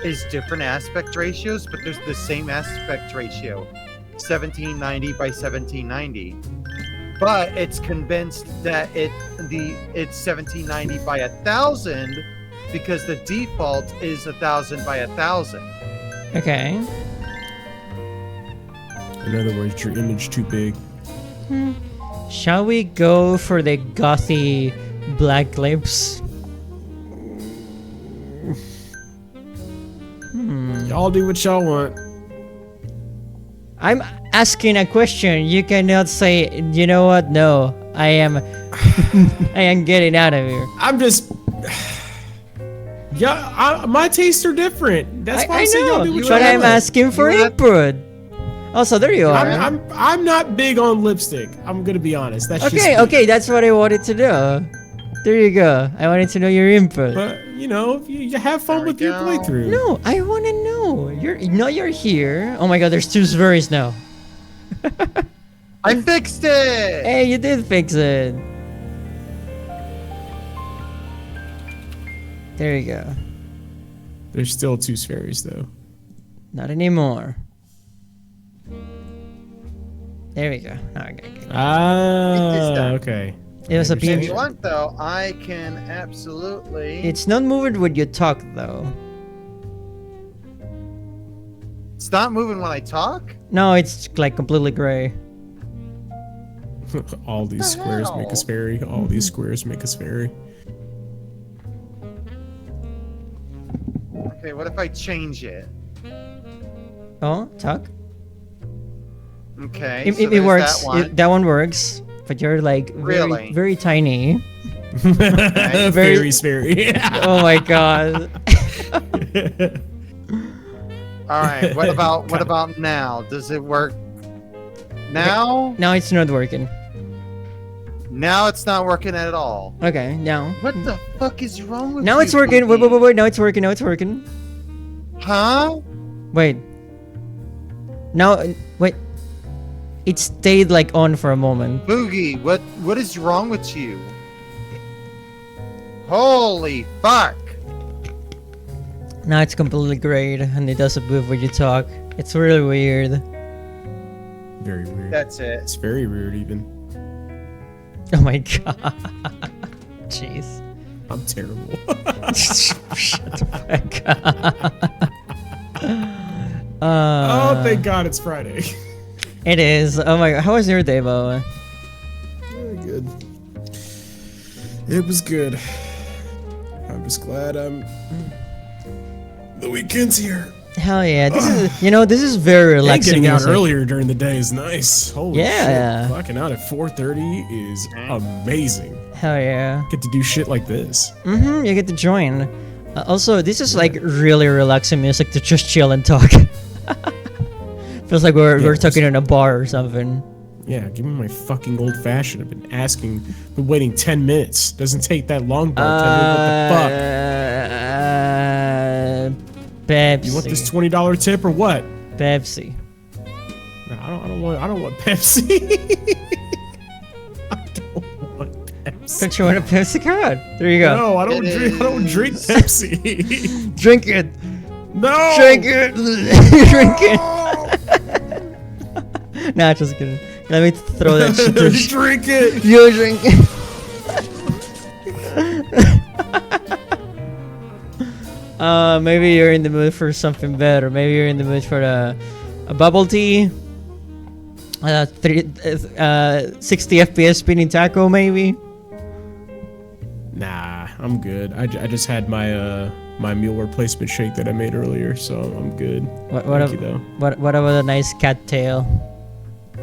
is different aspect ratios, but there's the same aspect ratio, 1790 by 1790. But it's convinced that it's 1790 by 1000 because the default is 1000 by 1000. Okay. In other words, your image too big. Shall we go for the gothy black lips? Y'all do what y'all want. I'm asking a question. You cannot say, you know what? No, I am I am getting out of here. I'm just my tastes are different. That's why I I say y'all know, do what y'all but I'm want. asking for input. Also, there you are. I'm not big on lipstick. I'm gonna be honest. That's just Okay, me. okay, that's what I wanted to know. There you go. I wanted to know your input. But you know, you have fun with your playthrough. No, I want to know. You're here. Oh my god, there's two spheres now. I fixed it. Hey, you did fix it. There you go. There's still two spheres though. Not anymore. There we go. Okay. Ah, okay. It was a If PNG. you want, though, I can absolutely. It's not moving when you talk, though. It's not moving when I talk? No, it's like completely gray. All these squares make us fairy. All these squares make us fairy. Okay, what if I change it? Oh, talk. Okay, It, so it there's works. That one. That one works. But you're like Really? very tiny. Fairy fairy. Oh my god. All right. What about now? Does it work now? Now it's not working. Now it's not working at all. Okay, now. What the fuck is wrong with Now you, it's working. Boogie? Wait. Now it's working. Now it's working. Huh? Wait. Now, wait. It stayed like on for a moment. Boogie, what is wrong with you? Holy fuck! Now it's completely gray and it doesn't move when you talk. It's really weird. Very weird. That's it. It's very weird even. Oh my god. Jeez. I'm terrible. Shut the fuck up. Oh, thank God it's Friday. It is. Oh my god. How was your day, Bo? Very good. It was good. I'm just glad the weekend's here. Hell yeah. This is, this is very And relaxing. getting out music. earlier during the day is nice. Holy Yeah. shit. Clocking out at 4:30 is amazing. Hell yeah. Get to do shit like this. Mm-hmm. You get to join. Also, this is like really relaxing music to just chill and talk. Feels like we're talking in a bar or something. Yeah, give me my fucking old fashioned. I've been waiting 10 minutes. Doesn't take that long, bartender. What the fuck? Pepsi. You want this $20 tip or what? Pepsi. No, I don't want Pepsi. Don't you want a Pepsi card? There you go. No, I don't drink Pepsi. Drink it. No. Drink it. Drink it. Nah, just kidding. Let me throw that shit. Drink it. You drink it. Maybe you're in the mood for something better. Maybe you're in the mood for a bubble tea. 60 FPS spinning taco, maybe. Nah, I'm good. I just had my my meal replacement shake that I made earlier, so I'm good. What Thank you, though. what about a nice cat tail?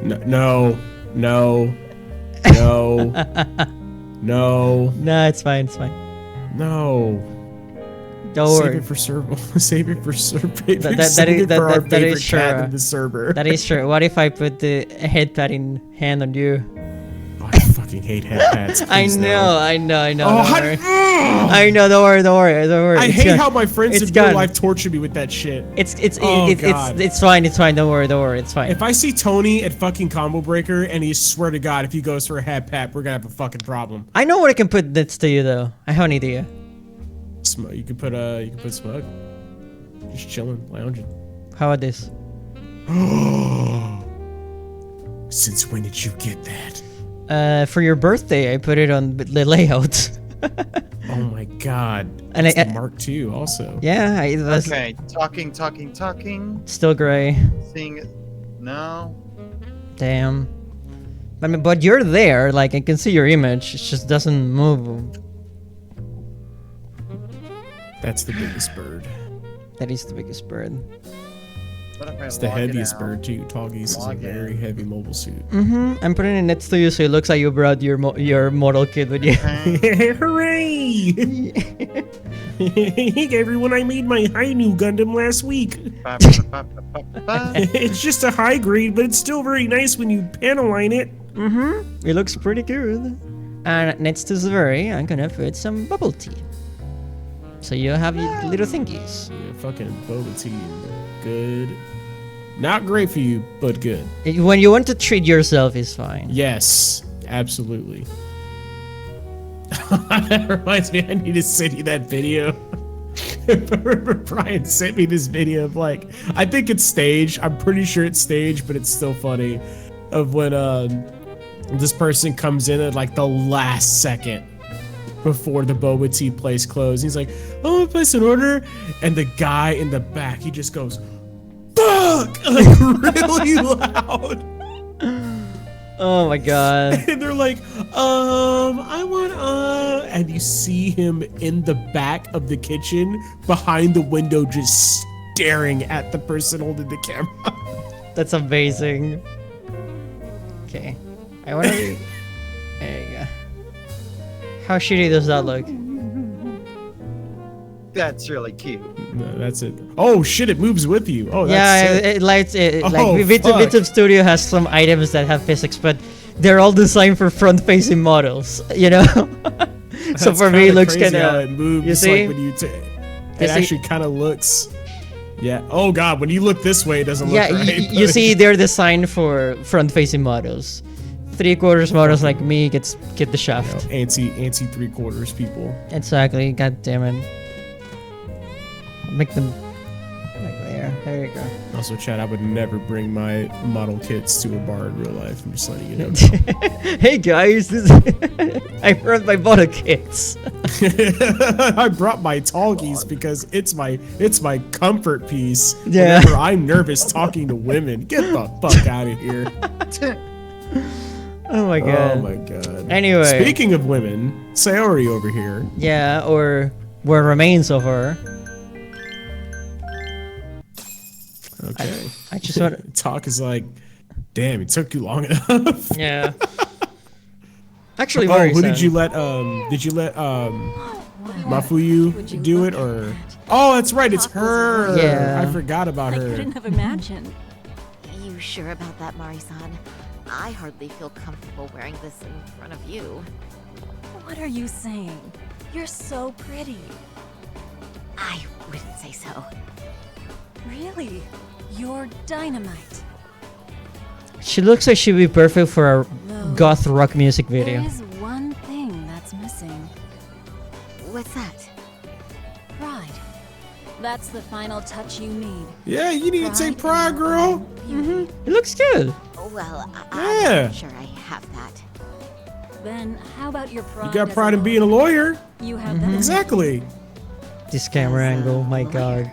No, no, no, no. No, it's fine. It's fine. No. Don't Save worry. it for server. Save it for server. That is true. Cat in the server. That is true. What if I put the head patting hand on you? Oh, I fucking hate head pats. I Please, know. no. I know. Oh, Don't worry. I know. Don't worry. I It's hate gone. how my friends It's in real gone. life torture me with that shit. It's God. fine. It's fine. Don't worry. It's fine. If I see Tony at fucking Combo Breaker and he swear to God, if he goes for a head pat, we're gonna have a fucking problem. I know what I can put next to you though. I have an idea. You can put Smug. Just chilling, lounging. How about this? Since when did you get that? For your birthday, I put it on the layout. Oh my God. And It's I- the Mark II also. Yeah, it was Okay, talking. still gray. Seeing it. No. Damn. I mean, but you're there. Like I can see your image. It just doesn't move. That's the biggest bird. That is the biggest bird. What if I It's the log it heaviest out? bird too. Tallgeese is a Log in. very heavy mobile suit. I'm putting it next to you so it looks like you brought your model kit with you. Hooray! Hey everyone, I made my high new Gundam last week. It's just a high grade, but it's still very nice when you panel line it. It looks pretty good. And next to Zvery, I'm gonna put some bubble tea. So you have your little thingies. Yeah, fucking boba tea. Good. Not great for you, but good. When you want to treat yourself, is fine. Yes, absolutely. That reminds me, I need to send you that video. Brian sent me this video of like, I think it's staged. I'm pretty sure it's staged, but it's still funny. Of when this person comes in at like the last second before the boba tea place closed. He's like, "Oh, I'm gonna place an order," and the guy in the back, he just goes, "Fuck!" like really loud. Oh my god. And they're like, I want, and you see him in the back of the kitchen behind the window just staring at the person holding the camera. That's amazing. Okay. I wanna be... There you go. How shitty does that look? That's really cute. No, that's it. Oh shit, it moves with you. Oh, that's Yeah, sick. it lights it. Oh, Like fuck. Vitum Studio has some items that have physics, but they're all designed for front-facing models. You know. So That's for me, it kinda looks crazy kind how of. it moves. You see? Like when you You it see? actually kind of looks. Yeah. Oh god, when you look this way, it doesn't Yeah, look right. you see, they're designed for front-facing models. 3/4 models like me get the shaft. Anti 3/4 people. Exactly. God damn it. Make them like there. There you go. Also, Chad, I would never bring my model kits to a bar in real life. I'm just letting you know. Hey guys, I brought my model kits. I brought my talkies because it's my comfort piece. Yeah. Whenever I'm nervous talking to women, get the fuck out of here. Oh my god. Oh my god. Anyway. Speaking of women, Sayori over here. Yeah, or where remains of her. Okay. I just want Talk is like, damn, it took you long enough. Yeah. Actually, oh, very who sad. did you let Mafuyu do it or? Oh, that's right, it's her. Yeah. I forgot about I her. couldn't have imagined. You sure about that, Mari-san? I hardly feel comfortable wearing this in front of you. What are you saying? You're so pretty. I wouldn't say so. Really? You're dynamite. She looks like she'd be perfect for a Though, goth rock music video. There is one thing that's missing. What's that? Pride. That's the final touch you need. Yeah, you need to take pride, girl. It looks good. Well, Yeah. I'm not sure I have that. Then how about your pride? You got as pride a in being a lawyer. You have that. Exactly. This camera angle, my god.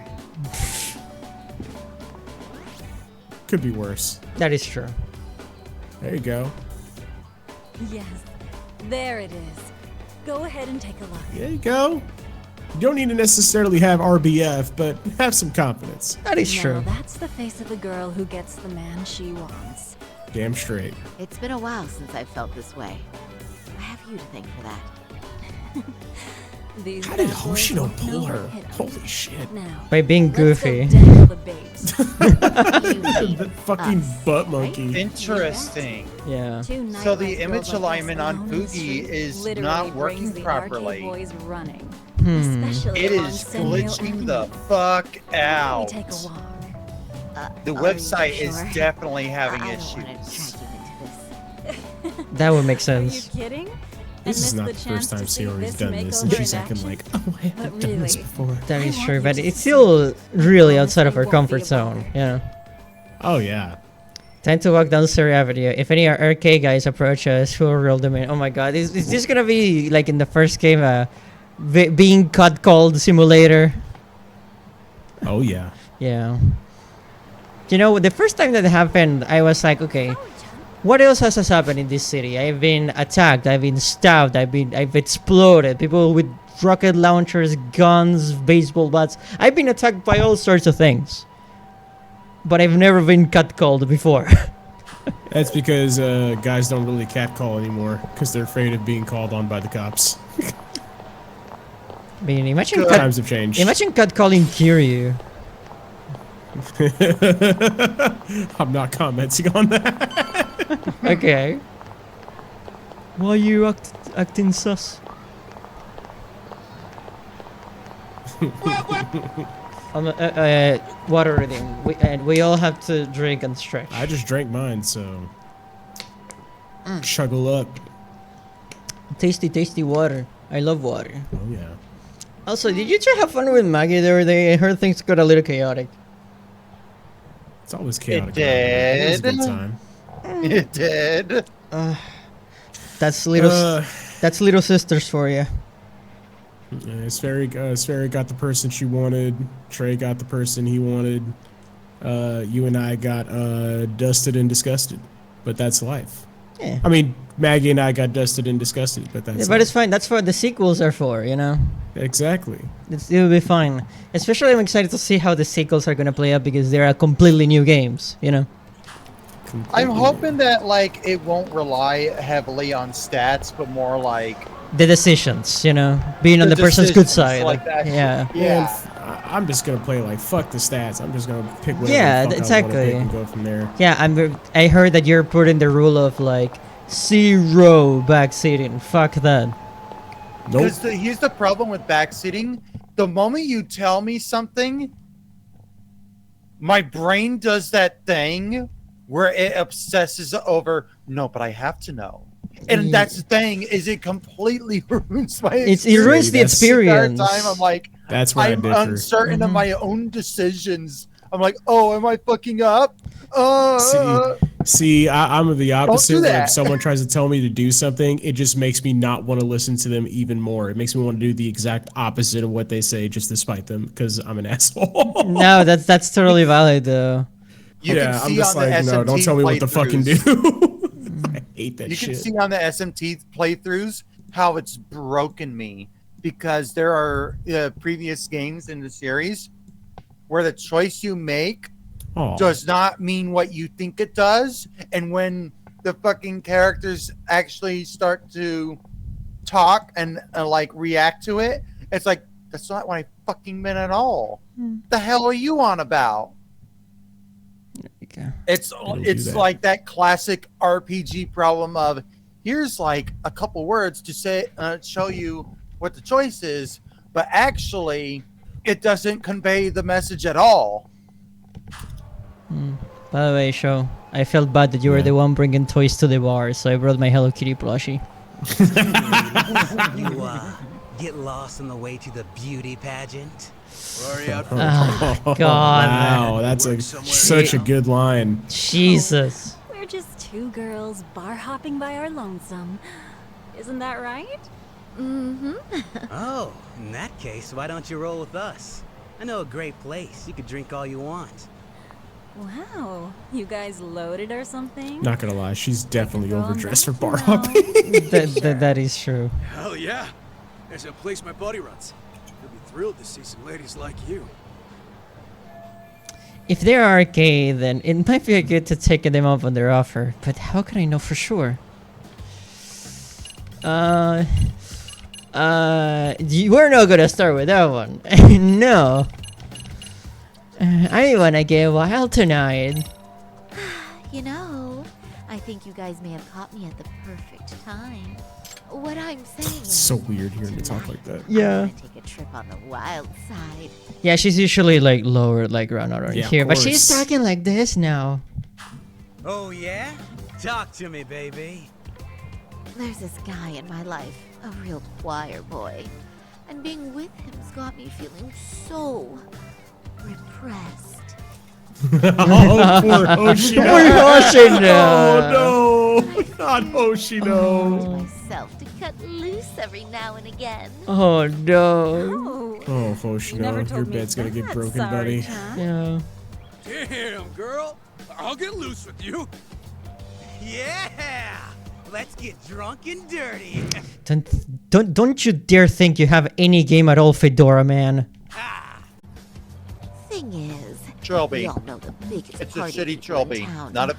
Could be worse. That is true. There you go. Yes, there it is. Go ahead and take a look. There you go. You don't need to necessarily have RBF, but have some confidence. That is true. Now, that's the face of a girl who gets the man she wants. Damn straight. It's been a while since I've felt this way. I have you to thank for that. These How did bad boys Hoshino won't know pull what her? hit 'em. Holy shit. Now, By being let's go goofy. dangle the bait. The fucking butt monkey. Interesting. Yeah. Two So the nightlife image girls like us alignment on alone in the Fugi street is literally not brings working the properly. arcade boys running. Especially It along is Senyo glitching the Avenue. fuck Why don't out. we take a walk? The Are you website is sure? definitely having I don't want to issues. drag you into this. That would make Are you sense. kidding? This is not the first time Sayori's done this, and she's acting like, oh, I haven't done this before. That is true, but it's still really outside of her comfort zone. Yeah. Oh, yeah. Time to walk down Surrey Avenue. If any arcade guys approach us, we'll reel them in. Oh my god, is this gonna be like in the first game, being cut called simulator? Oh, yeah. Yeah. You know, the first time that happened, I was like, okay, what else has happened in this city? I've been attacked, I've been stabbed, I've exploded. People with rocket launchers, guns, baseball bats. I've been attacked by all sorts of things. But I've never been catcalled before. That's because guys don't really catcall anymore, because they're afraid of being called on by the cops. I mean, imagine Times have changed. Imagine catcalling Kiryu. I'm not commenting on that. Okay. Why are you acting sus? Water reading. We all have to drink and stretch. I just drank mine, so chuggle up. Tasty, tasty water. I love water. Oh yeah. Also, did you two have fun with Maggie the other day? I heard things got a little chaotic. It's always chaotic. It It was a did. good time. It did. That's little sisters for you. Sferi got the person she wanted. Trey got the person he wanted. You and I got dusted and disgusted, but that's life. Yeah. I mean, Maggie and I got dusted and disgusted, but that's. Yeah, but it's fine. That's what the sequels are for, you know. Exactly. It'll be fine. Especially, I'm excited to see how the sequels are gonna play out because they are completely new games, you know. I'm hoping that like it won't rely heavily on stats, but more like The decisions, you know, being on The the person's good decisions, side. like that. Yeah. Yeah. I'm just gonna play like fuck the stats. I'm just gonna pick whatever Yeah, the fuck I wanna exactly. pick and go from there. Yeah, I heard that you're putting the rule of like 0 backseating. Fuck that. Nope. Because here's the problem with backseating. The moment you tell me something, my brain does that thing where it obsesses over, no, but I have to know. And that's the thing, is it completely ruins my experience. It ruins the The experience. entire time I'm like, That's where I I'm differ. uncertain of my own decisions. I'm like, oh, am I fucking up? See, I'm the opposite. do Where that. if someone tries to tell me to do something, it just makes me not want to listen to them even more. It makes me want to do the exact opposite of what they say, just to spite them, because I'm an asshole. No, that's totally valid though. You can I'm see just on the like, no, don't SMT tell me what to fucking do. I hate that You shit. can see on the SMT playthroughs how it's broken me, because there are previous games in the series where the choice you make does not mean what you think it does, and when the fucking characters actually start to talk and like react to it, it's like, that's not what I fucking meant at all. The hell are you on about? It's that. like that classic RPG problem of, here's like a couple words to say show you what the choice is, but actually it doesn't convey the message at all. By the way, Sho, I felt bad that you were the one bringing toys to the bar, so I brought my Hello Kitty plushie. You get lost on the way to the beauty pageant? Worry out. Oh, God. Wow, that's such a good line. Jesus. We're just two girls bar hopping by our lonesome. Isn't that right? Mm-hmm. Oh, in that case, why don't you roll with us? I know a great place. You could drink all you want. Wow, you guys loaded or something? Not gonna lie, she's definitely overdressed for bar No. hopping. That is true. Hell yeah. There's a place my buddy runs. He'll be thrilled to see some ladies like you. If they are gay, then it might be good to take them up on their offer. But how can I know for sure? We're not gonna start with that one. No. I wanna get wild tonight. You know, I think you guys may have caught me at the perfect time. What I'm saying It's is, so weird hearing her talk like that. Yeah. I'm gonna take a trip on the wild side. Yeah, she's usually like lower, like around Yeah, of here, but she's course. talking like this now. Oh, yeah? Talk to me, baby. There's this guy in my life, a real choir boy. And being with him's got me feeling so repressed. Oh, poor Hoshino. Poor Hoshino. Oh, no. Not Hoshino. Myself to cut loose every now and again. Oh no. Oh, Hoshino, your bed's gonna get broken, buddy. Yeah. Damn, girl. I'll get loose with you. Yeah! Let's get drunk and dirty. Don't you dare think you have any game at all, Fedora man. Thing is, Trilby. we all know the biggest It's a party city people in trilby, town not a